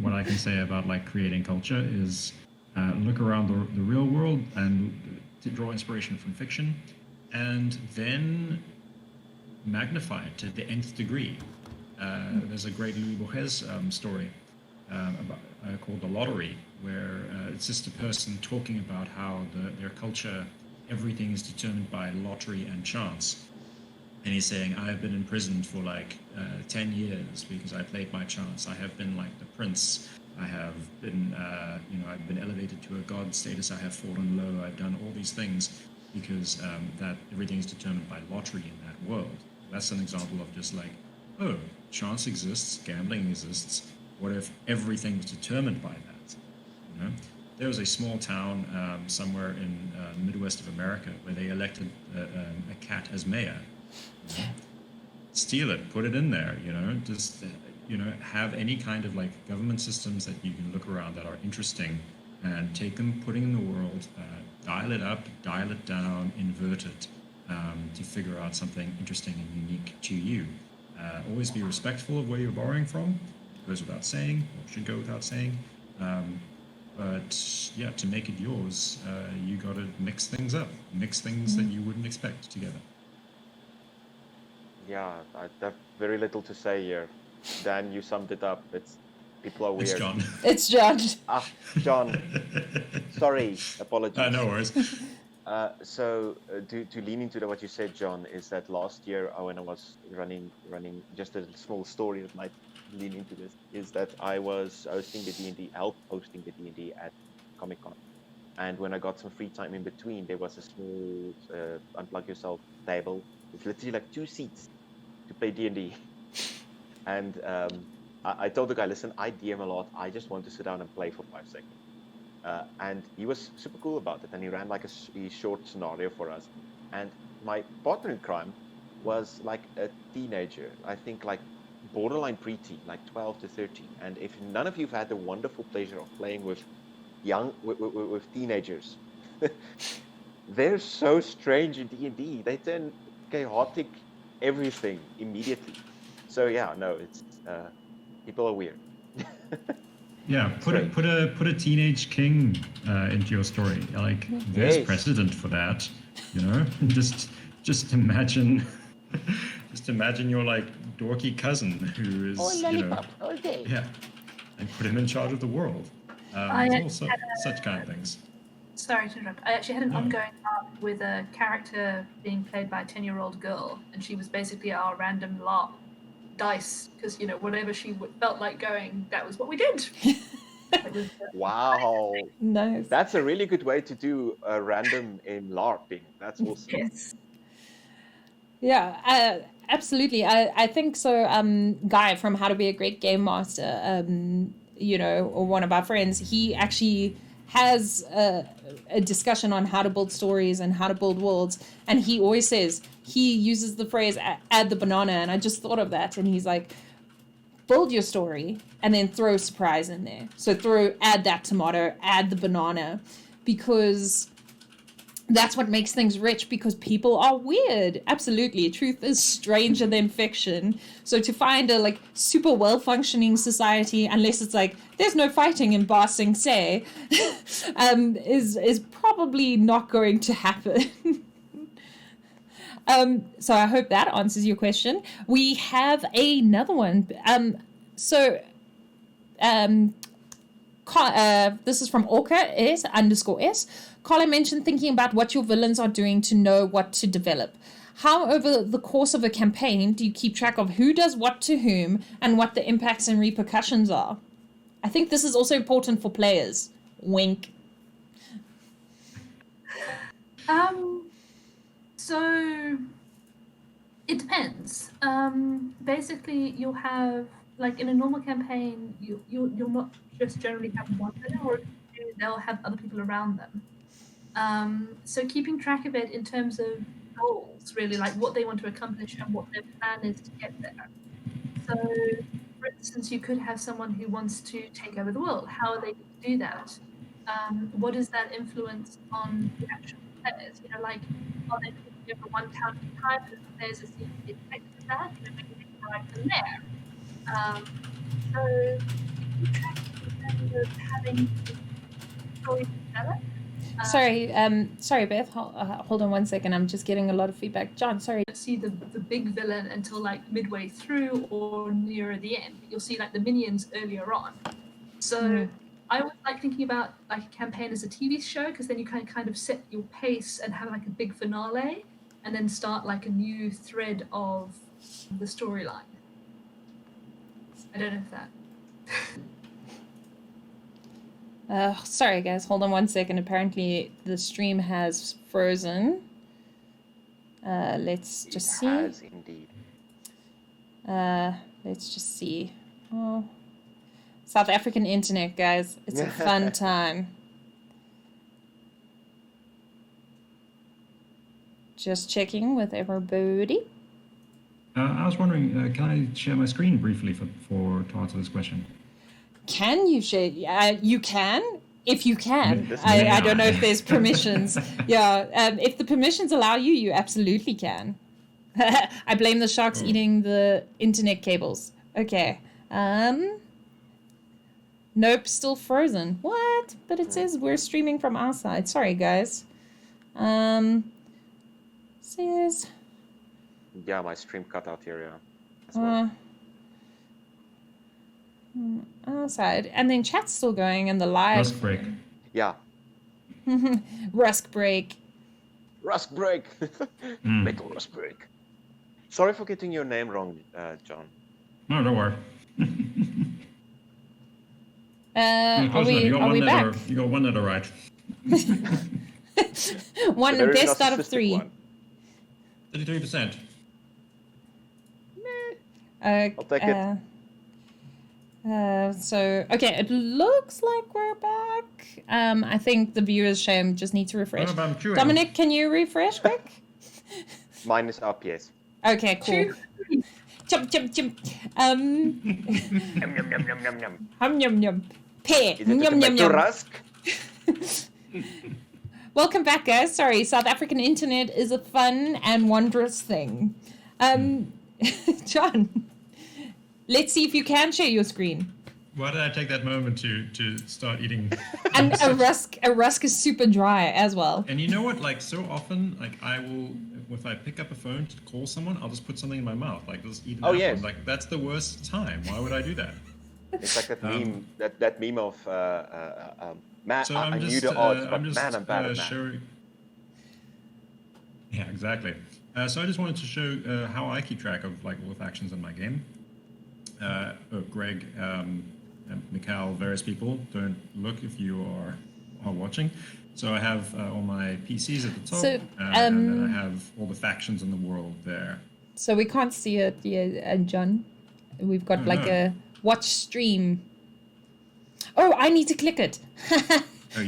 what I can say about like creating culture is look around the real world and to draw inspiration from fiction, and then magnify it to the nth degree. There's a great Louis Borges story called The Lottery, where it's just a person talking about how their culture, everything is determined by lottery and chance. And he's saying, I've been imprisoned for like 10 years because I played my chance. I have been like the prince. I have been, I've been elevated to a god status. I have fallen low. I've done all these things because that everything is determined by lottery in that world. That's an example of just like, oh, chance exists, gambling exists. What if everything was determined by that? There was a small town somewhere in the Midwest of America where they elected a cat as mayor. Steal it, put it in there, just have any kind of like government systems that you can look around that are interesting and take them, putting in the world, dial it up, dial it down, invert it to figure out something interesting and unique to you. Always be respectful of where you're borrowing from. Goes without saying, or should go without saying. But yeah, to make it yours, you got to mix things up, mix things that you wouldn't expect together. Yeah, I have very little to say here. Dan, you summed it up. People are weird. It's John. It's John. John. Sorry, apologies. No worries. So to lean into what you said, John, is that last year when I was running, just a small story that might lean into this, is that I was hosting the D&D, hosting the D&D at Comic-Con. And when I got some free time in between, there was a small unplug yourself table with literally like 2 seats to play D&D. And I told the guy, listen, I DM a lot. I just want to sit down and play for 5 seconds. And he was super cool about it. And he ran like a short scenario for us. And my partner in crime was like a teenager. I think like borderline preteen, like 12 to 13. And if none of you have had the wonderful pleasure of playing with with teenagers, they're so strange in D&D. They turn chaotic everything immediately. So yeah, no, it's people are weird. Yeah, put a teenage king into your story. Like there's precedent for that, Just imagine, your like dorky cousin who is, yeah, and put him in charge of the world. Also such kind of things. Sorry to interrupt. I actually had an ongoing arc with a character being played by a 10-year-old girl, and she was basically our random LARP dice, because, whatever she felt like going, that was what we did. Wow. Nice. That's a really good way to do a random in LARPing. That's awesome. Yes. Yeah, absolutely. I think so. Guy from How to Be a Great Game Master, or one of our friends, he actually has a discussion on how to build stories and how to build worlds. And he always says, he uses the phrase, add the banana. And I just thought of that. And he's like, build your story and then throw surprise in there. So add that tomato, add the banana, because that's what makes things rich, because people are weird. Absolutely. Truth is stranger than fiction. So to find a super well-functioning society, unless it's there's no fighting in Ba Sing Se, is probably not going to happen. So I hope that answers your question. We This is from Orca_S. Carla mentioned thinking about what your villains are doing to know what to develop. How, over the course of a campaign, do you keep track of who does what to whom and what the impacts and repercussions are? I think this is also important for players. Wink. So it depends. Basically, you'll have, like in a normal campaign, you'll not just generally have one villain, or if you do, they'll have other people around them. So keeping track of it in terms of goals, really, like what they want to accomplish and what their plan is to get there. So, for instance, you could have someone who wants to take over the world. How are they going to do that? What is that influence on the actual players? You know, like, are they taking over one town at a time, and the players are seeing the effect of that? You know, maybe they can arrive from there. So, keep track of having stories develop. Sorry, Beth. Hold on one second. I'm just getting a lot of feedback. John, sorry. See the big villain until like midway through or nearer the end. You'll see like the minions earlier on. So I always like thinking about like a campaign as a TV show, because then you can kind of set your pace and have like a big finale, and then start like a new thread of the storyline. I don't know if that. Sorry, guys. Hold on one second. Apparently, the stream has frozen. Let's just see. It has indeed. Let's just see. Oh, South African internet, guys. It's a fun time. Just checking with everybody. I was wondering, can I share my screen briefly to answer this question? Can you share? You can, if you can. I don't know if there's permissions. Yeah, if the permissions allow you, you absolutely can. I blame the sharks eating the internet cables. Okay. Nope, still frozen. What? But it says we're streaming from our side. Sorry, guys. Says... Yeah, my stream cut out here, yeah. As well. Outside, and then chat's still going, and the live Rusk break. Yeah. Rusk break. Rusk break. Make a rusk break. Sorry for getting your name wrong, John. No, don't worry. Are we back? You got one letter right. One best out of 3. 33%. I'll take it. So, okay, it looks like we're back. I think the viewers, shame, just need to refresh. Dominic, can you refresh quick? Mine is up, yes. Okay, cool. Jump. Yum, yum, yum, yum, yum, yum. Hum, yum, yum. Pear. Is it Yum, a yum, tomato yum. rusk? Welcome back, guys. Sorry, South African internet is a fun and wondrous thing. John, let's see if you can share your screen. Why did I take that moment to start eating? And a rusk is super dry as well. And you know what? Like, so often, like, I will, if I pick up a phone to call someone, I'll just put something in my mouth, like just eat an apple. Yes. Like, that's the worst time. Why would I do that? It's like that meme, that meme of man. So I knew the odds, but I'm just man, I'm bad at that. showing. Yeah, exactly. So I just wanted to show how I keep track of like all the factions in my game. Greg, and Mikhail, various people, don't look if you are watching. So I have all my PCs at the top, So, and then I have all the factions in the world there. So we can't see it yet, John. We've got a watch stream. Oh, I need to click it.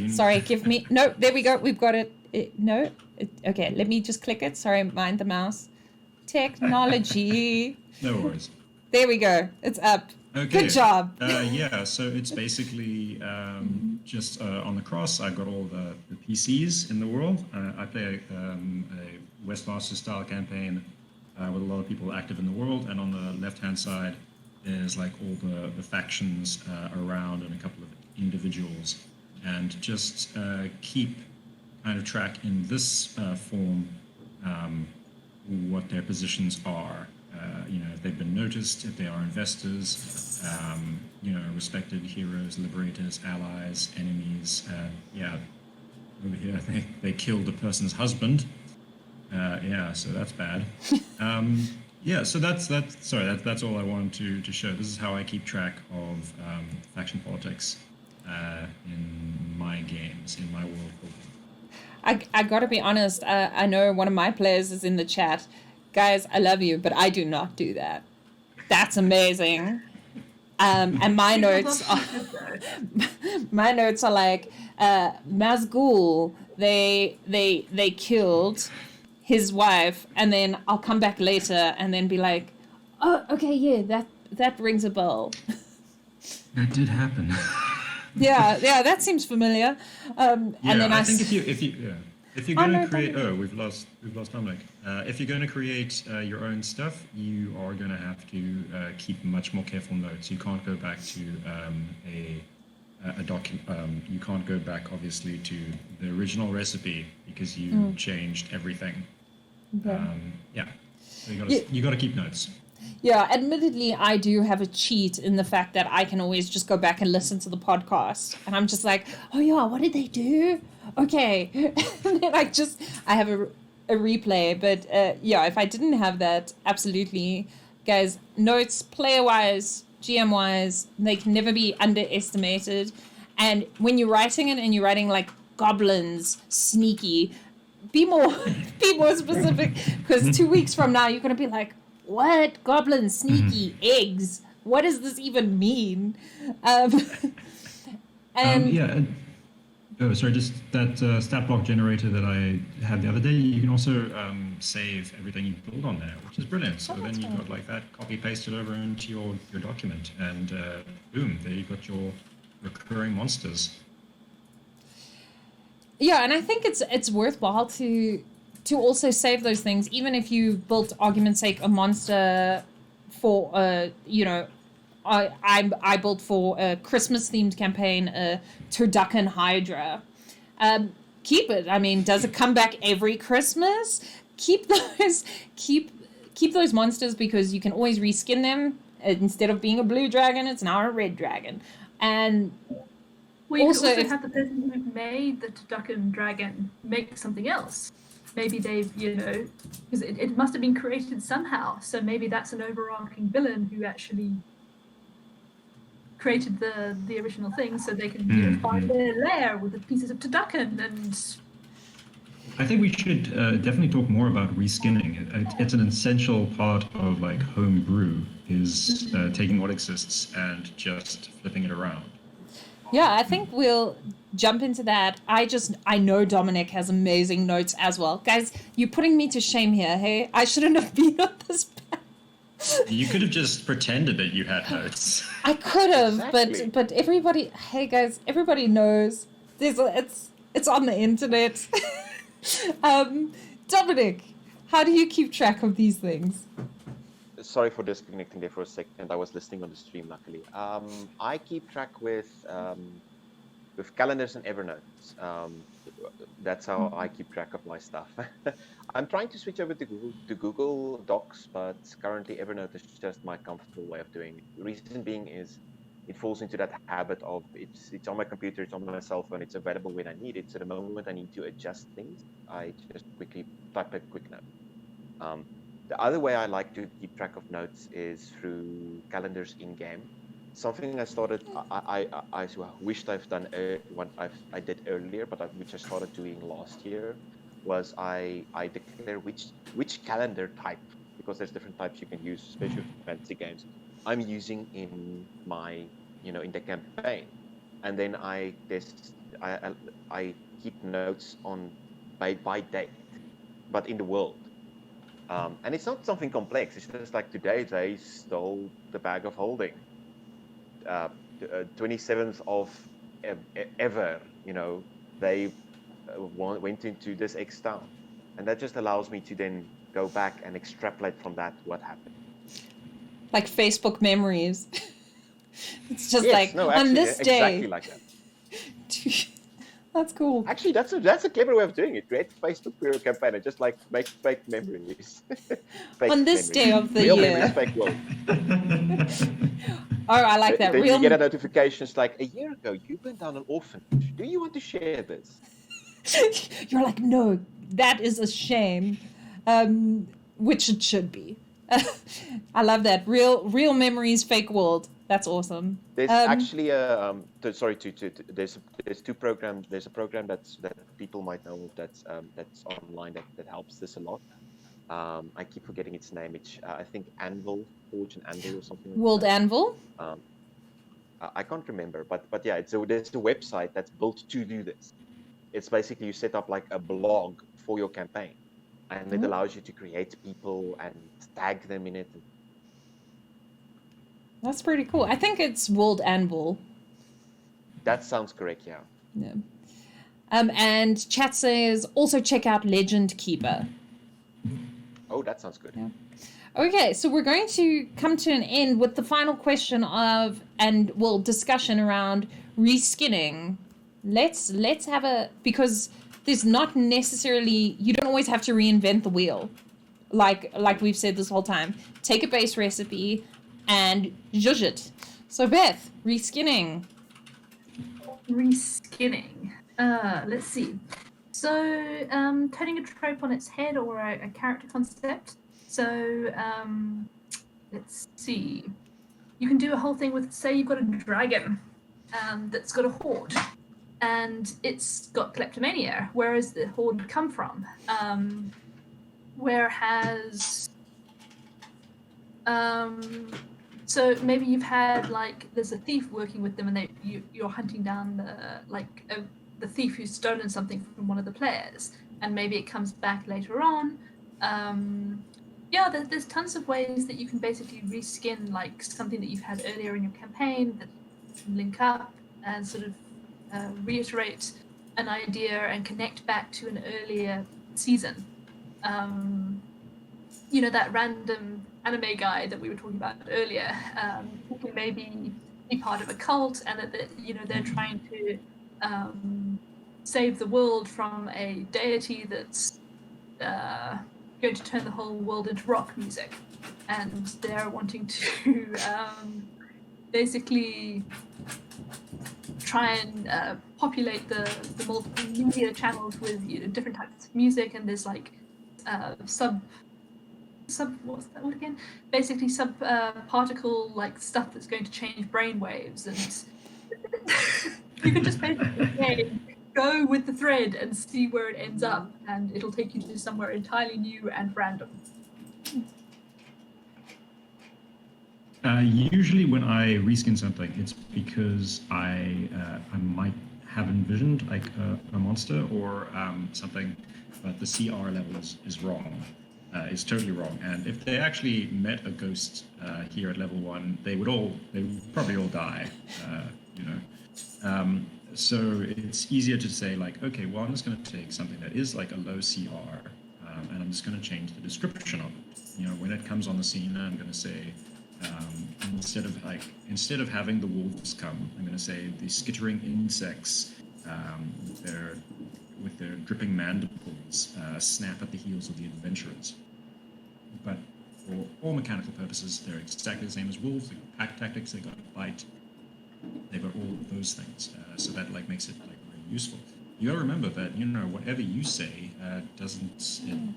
Sorry, give me... No, there we go. We've got it. Okay, let me just click it. Sorry, mind the mouse. Technology. No worries. There we go. It's up. Okay. Good job. Yeah, so it's basically just on the cross, I've got all the PCs in the world. I play a Westmaster style campaign with a lot of people active in the world, and on the left-hand side is like all the factions around and a couple of individuals, and just keep kind of track in this form what their positions are. if they've been noticed, if they are investors, respected heroes, liberators, allies, enemies. Over here, they killed the person's husband. So that's bad. So that's all I wanted to show. This is how I keep track of faction politics in my games, in my world. I gotta be honest, I know one of my players is in the chat. Guys, I love you, but I do not do that. That's amazing. And my notes are like, Mazgul, they killed his wife, and then I'll come back later and then be like, oh, okay, yeah, that rings a bell. That did happen. yeah, that seems familiar. And then I think if you're going to create, we've lost Dominic. If you're going to create your own stuff, you are going to have to keep much more careful notes. You can't go back to a document. You can't go back, obviously, to the original recipe because you changed everything. Okay. So you got to keep notes. Yeah, admittedly, I do have a cheat in the fact that I can always just go back and listen to the podcast. And I'm just like, oh yeah, what did they do? Okay. And then I have a replay. But if I didn't have that, absolutely. Guys, notes, player-wise, GM-wise, they can never be underestimated. And when you're writing it and you're writing like goblins, sneaky, be more specific. Because 2 weeks from now, you're going to be like, what? Goblins, sneaky, eggs. What does this even mean? Just that stat block generator that I had the other day, you can also save everything you build on there, which is brilliant. So then you've got like that, copy paste it over into your document, and boom, there you've got your recurring monsters. Yeah, and I think it's worthwhile to also save those things, even if you built, argument's sake, a monster for I built for a Christmas themed campaign a Turducken Hydra. Keep it. I mean, does it come back every Christmas? Keep those monsters, because you can always reskin them. Instead of being a blue dragon, it's now a red dragon. And well, you also have the person who made the Turducken dragon make something else. Maybe they've, because it must have been created somehow. So maybe that's an overarching villain who actually created the original thing, so they can find their lair with the pieces of Turducken. And I think we should definitely talk more about reskinning. It's an essential part of like homebrew, is taking what exists and just flipping it around. Yeah, I think we'll jump into that. I know Dominic has amazing notes as well. Guys, you're putting me to shame here, hey? I shouldn't have been on this path. You could have just pretended that you had notes. I could have, Exactly. but everybody, hey guys, everybody knows. It's on the internet. Dominic, how do you keep track of these things? Sorry for disconnecting there for a second. I was listening on the stream, luckily. I keep track with calendars and Evernote. That's how I keep track of my stuff. I'm trying to switch over to Google Docs, but currently Evernote is just my comfortable way of doing it. The reason being is it falls into that habit of it's on my computer, it's on my cell phone, it's available when I need it. So the moment I need to adjust things, I just quickly type a quick note. The other way I like to keep track of notes is through calendars in-game. Something I started, I wished I've done what I did earlier, but which I started doing last year, was I declare which calendar type, because there's different types you can use, especially for fantasy games, I'm using in my, in the campaign. And then I keep notes on by date, but in the world. And it's not something complex. It's just like today they stole the bag of holding. 27th of ever, they went into this X town. And that just allows me to then go back and extrapolate from that what happened. Like Facebook memories. It's just Yes, like, no, actually, on this day. Exactly like that. That's cool. Actually, that's a clever way of doing it. Create a Facebook for your campaign and just like make fake memories. Fake On this day memories. of the Real year. memories, fake world. Oh, I like that. Then you get a notification like, a year ago, you went down an orphanage. Do you want to share this? You're like, no, that is a shame. Which it should be. I love that. Real memories, fake world. That's awesome. There's actually there's two programs. There's a program that people might know of that's online that helps this a lot. I keep forgetting its name. It's I think Anvil, Forge and Anvil or something. Like World that. Anvil. I can't remember, but yeah, there's a website that's built to do this. It's basically you set up like a blog for your campaign, and it allows you to create people and tag them in it. That's pretty cool. I think it's World Anvil. That sounds correct, yeah. Yeah. And chat says also check out Legend Keeper. Oh, that sounds good. Yeah. Okay, so we're going to come to an end with the final question discussion around reskinning. Let's have because there's not necessarily, you don't always have to reinvent the wheel. Like we've said this whole time. Take a base recipe and zhuzh it. So Beth, reskinning. Let's see. So turning a trope on its head or a character concept. So let's see. You can do a whole thing with, say you've got a dragon that's got a horde and it's got kleptomania. Where has the horde come from? So maybe you've had there's a thief working with them and you're hunting down the thief who's stolen something from one of the players, and maybe it comes back later on. There's tons of ways that you can basically reskin something that you've had earlier in your campaign that can link up and sort of reiterate an idea and connect back to an earlier season. That random anime guy that we were talking about earlier, who can maybe be part of a cult, and that they're trying to save the world from a deity that's going to turn the whole world into rock music, and they're wanting to basically try and populate the multimedia channels with different types of music, and there's what's that word again? Basically particle stuff that's going to change brain waves, and you can just basically go with the thread and see where it ends up, and it'll take you to somewhere entirely new and random. Usually when I reskin something, it's because I might have envisioned a monster or something, but the CR level is wrong. Is totally wrong. And if they actually met a ghost here at level 1, they would probably all die. So it's easier to say okay, well, I'm just going to take something that is a low CR, and I'm just going to change the description of it. When it comes on the scene, I'm going to say instead of having the wolves come, I'm going to say the skittering insects with their dripping mandibles snap at the heels of the adventurers. But for all mechanical purposes, they're exactly the same as wolves. They've got pack tactics, they've got bite, they've got all of those things. So that makes it very useful. You gotta remember that whatever you say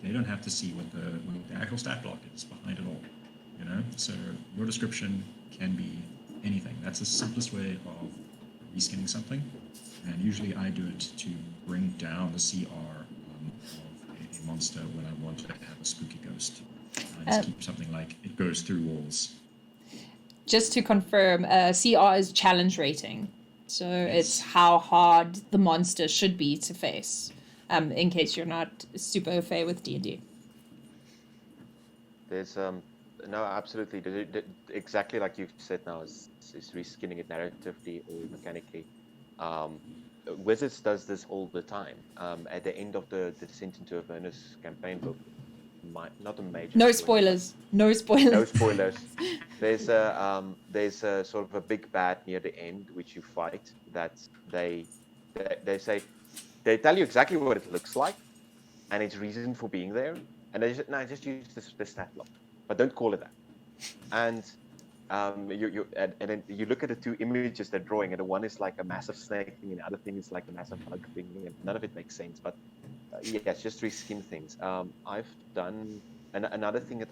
they don't have to see what the actual stat block is behind it all. So your description can be anything. That's the simplest way of reskinning something. And usually I do it to bring down the CR of a monster when I want to have a spooky ghost. I just keep something it goes through walls. Just to confirm, CR is challenge rating. So it's how hard the monster should be to face, in case you're not super au fait with D&D. There's no, absolutely. Exactly like you've said now is reskinning it narratively or mechanically. Wizards does this all the time. At the end of the Descent into Avernus campaign book, not a major. No spoilers. No spoilers. No spoilers. There's a sort of a big bad near the end which you fight. That they say they tell you exactly what it looks like and its reason for being there. And they just, no, just use the stat block, but don't call it that. And and then you look at the two images they're drawing, and the one is like a massive snake thing, and the other thing is like a massive bug thing, and none of it makes sense. But yeah, it's just reskin things. I've done another thing that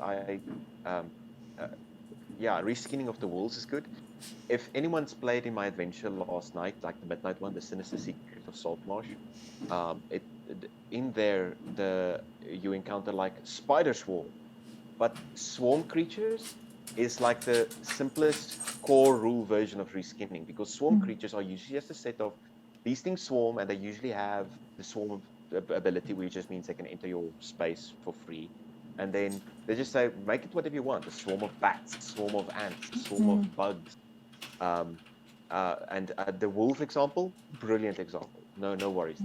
reskinning of the walls is good. If anyone's played in my adventure last night, like the midnight one, the Sinister Secret of Saltmarsh, in there you encounter like spider swarm, but swarm creatures is like the simplest core rule version of reskinning, because swarm creatures are usually just a set of these things swarm, and they usually have the swarm ability, which just means they can enter your space for free. And then they just say, make it whatever you want. A swarm of bats, a swarm of ants, a swarm of bugs. And the wolf example, brilliant example. No worries.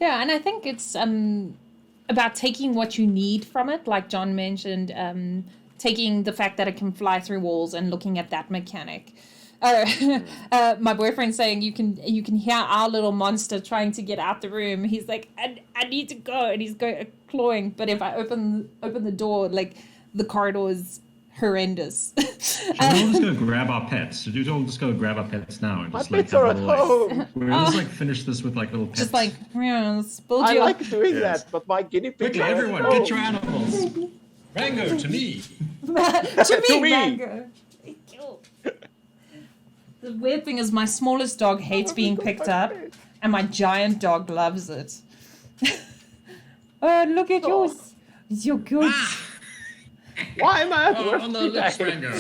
Yeah, and I think it's about taking what you need from it, like John mentioned, taking the fact that it can fly through walls and looking at that mechanic. My boyfriend's saying you can hear our little monster trying to get out the room. He's like, I need to go, and he's clawing. But if I open the door, like the corridor is horrendous. Should we all just go grab our pets? Should we all just go grab our pets now and just My like pets are at have home. we'll just like finish this with like little pets. Just like, build I your... like doing Yes. that, but my guinea pig. Quickly, everyone, get your animals. Rango, to me. to me. Mango. The weird thing is my smallest dog hates being picked up, and my giant dog loves it. Oh, look at yours. It's your good. Why am I? Oh, on the lips, Rango.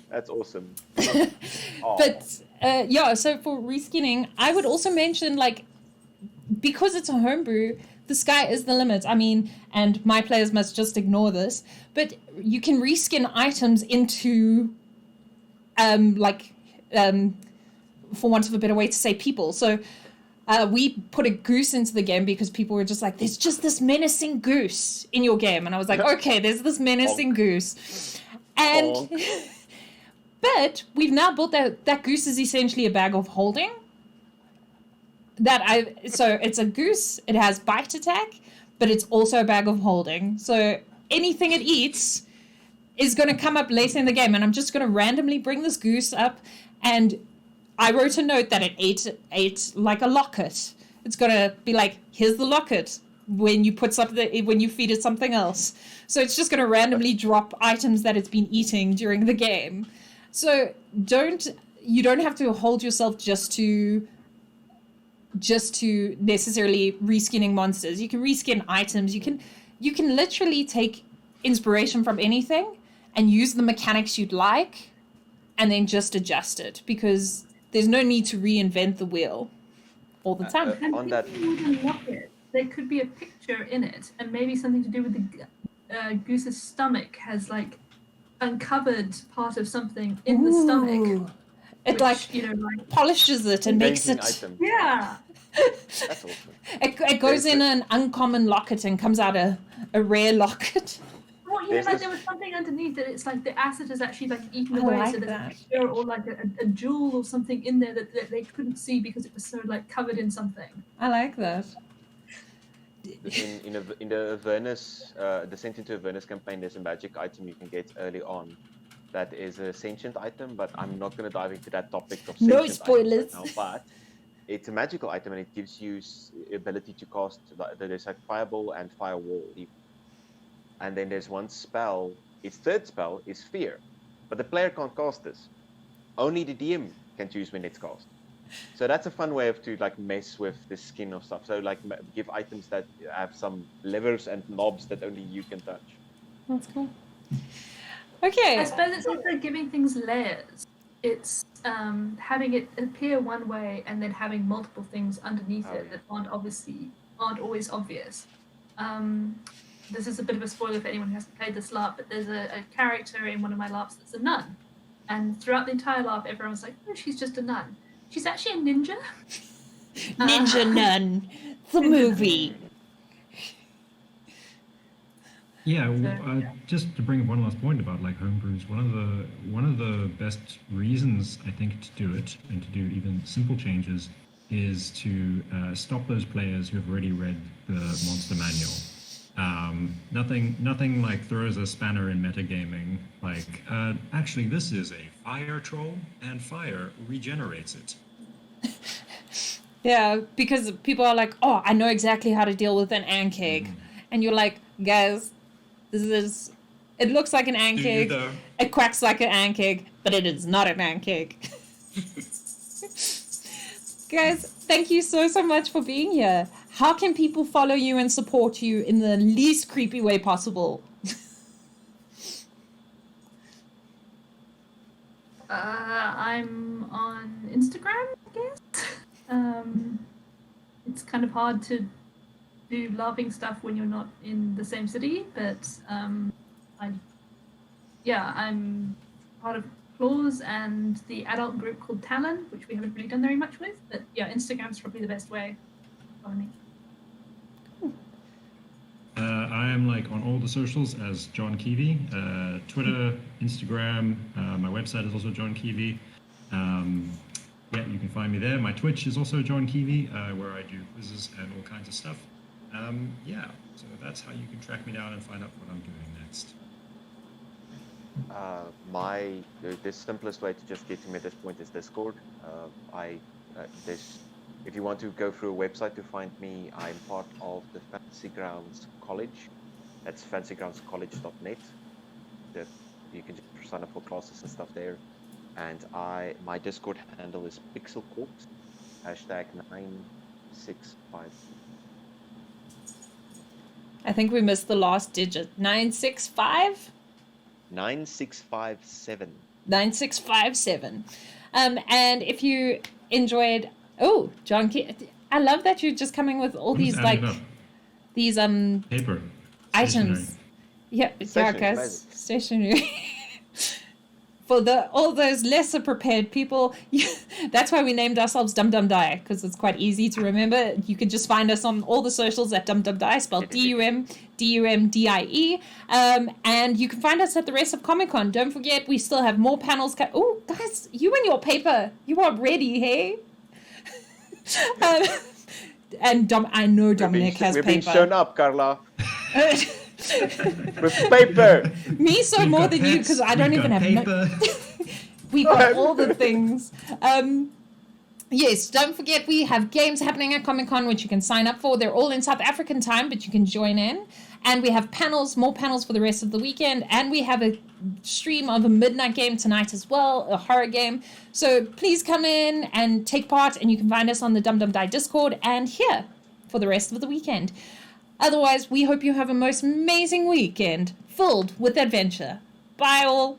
That's awesome. But so for reskinning, I would also mention, like, because it's a homebrew, the sky is the limit. I mean, and my players must just ignore this, but you can reskin items into, for want of a better way to say, people. So we put a goose into the game because people were just like, there's just this menacing goose in your game. And I was like, okay, there's this menacing goose. And... But we've now built that goose is essentially a bag of holding. So it's a goose, it has bite attack, but it's also a bag of holding. So anything it eats is going to come up later in the game, and I'm just going to randomly bring this goose up, and I wrote a note that it ate like a locket. It's going to be like, here's the locket when you feed it something else. So it's just going to randomly drop items that it's been eating during the game. So you don't have to hold yourself just to necessarily reskinning monsters. You can reskin items. You can literally take inspiration from anything and use the mechanics you'd like, and then just adjust it, because there's no need to reinvent the wheel all the time. And On that, there could be a picture in it, and maybe something to do with the goose's stomach has like uncovered part of something in the stomach. It which, polishes it and makes it. item. Yeah. That's awesome. It goes in an uncommon locket and comes out a rare locket. Well, there was something underneath that it's like the acid has actually like eaten I away, like so there's that. a picture or like a jewel or something in there that they couldn't see because it was so like covered in something. I like that. In the Avernus, Descent into Avernus campaign, there's a magic item you can get early on. That is a sentient item, but I'm not going to dive into that topic of sentient No items spoilers. right now, but it's a magical item, and it gives you ability to cast. There's like Fireball and Firewall. And then there's one spell. Its third spell is Fear, but the player can't cast this. Only the DM can choose when it's cast. So that's a fun way to like mess with the skin of stuff. So like give items that have some levers and knobs that only you can touch. That's cool. Okay. I suppose it's also giving things layers. It's having it appear one way and then having multiple things underneath it that aren't always obvious. This is a bit of a spoiler for anyone who hasn't played this LARP, but there's a character in one of my LARPs that's a nun. And throughout the entire LARP, everyone's like, oh, she's just a nun. She's actually a ninja. Ninja Nun, the movie. Yeah, So, just to bring up one last point about like homebrews, one of the best reasons I think to do it and to do even simple changes is to stop those players who have already read the monster manual. Nothing like throws a spanner in metagaming. Like, actually, this is a fire troll, and fire regenerates it. Yeah, because people are like, oh, I know exactly how to deal with an ant keg. And you're like, guys, it looks like an ant Do you keg. though? It quacks like an ant keg, but it is not an ant keg. Guys, thank you so much for being here. How can people follow you and support you in the least creepy way possible? I'm on Instagram, I guess. It's kind of hard to do laughing stuff when you're not in the same city, but I'm part of Claws and the adult group called Talon, which we haven't really done very much with. But yeah, Instagram's probably the best way to follow me. I am like on all the socials as John Keevy, Twitter, Instagram. My website is also John Keevy. Yeah, you can find me there. My Twitch is also John Keevy, where I do quizzes and all kinds of stuff. Yeah, so that's how you can track me down and find out what I'm doing next. The simplest way to just get to me at this point is Discord. If you want to go through a website to find me, I'm part of the Fantasy Grounds College. That's fantasygroundscollege.net. That you can just sign up for classes and stuff there. And my Discord handle is pixelcorpse #965. I think we missed the last digit. 965? 9657. 9657. And if you enjoyed, John, I love that you're just coming with all these these paper items. Yeah, Stationery, guys, stationery. For all those lesser prepared people, that's why we named ourselves Dum Dum Die, because it's quite easy to remember. You can just find us on all the socials at Dum Dum Die, spelled DUMDIE. And you can find us at the rest of Comic-Con. Don't forget, we still have more panels. Oh, guys, you and your paper, you are ready, hey? And I know Dominic has paper. We're being shown up, Carla. With paper. Me so more than you, because I don't even have paper. We got all the things. Yes, don't forget we have games happening at Comic-Con which you can sign up for. They're all in South African time, but you can join in. And we have panels, more panels for the rest of the weekend. And we have a stream of a midnight game tonight as well, a horror game. So please come in and take part. And you can find us on the Dum Dum Die Discord and here for the rest of the weekend. Otherwise, we hope you have a most amazing weekend filled with adventure. Bye all.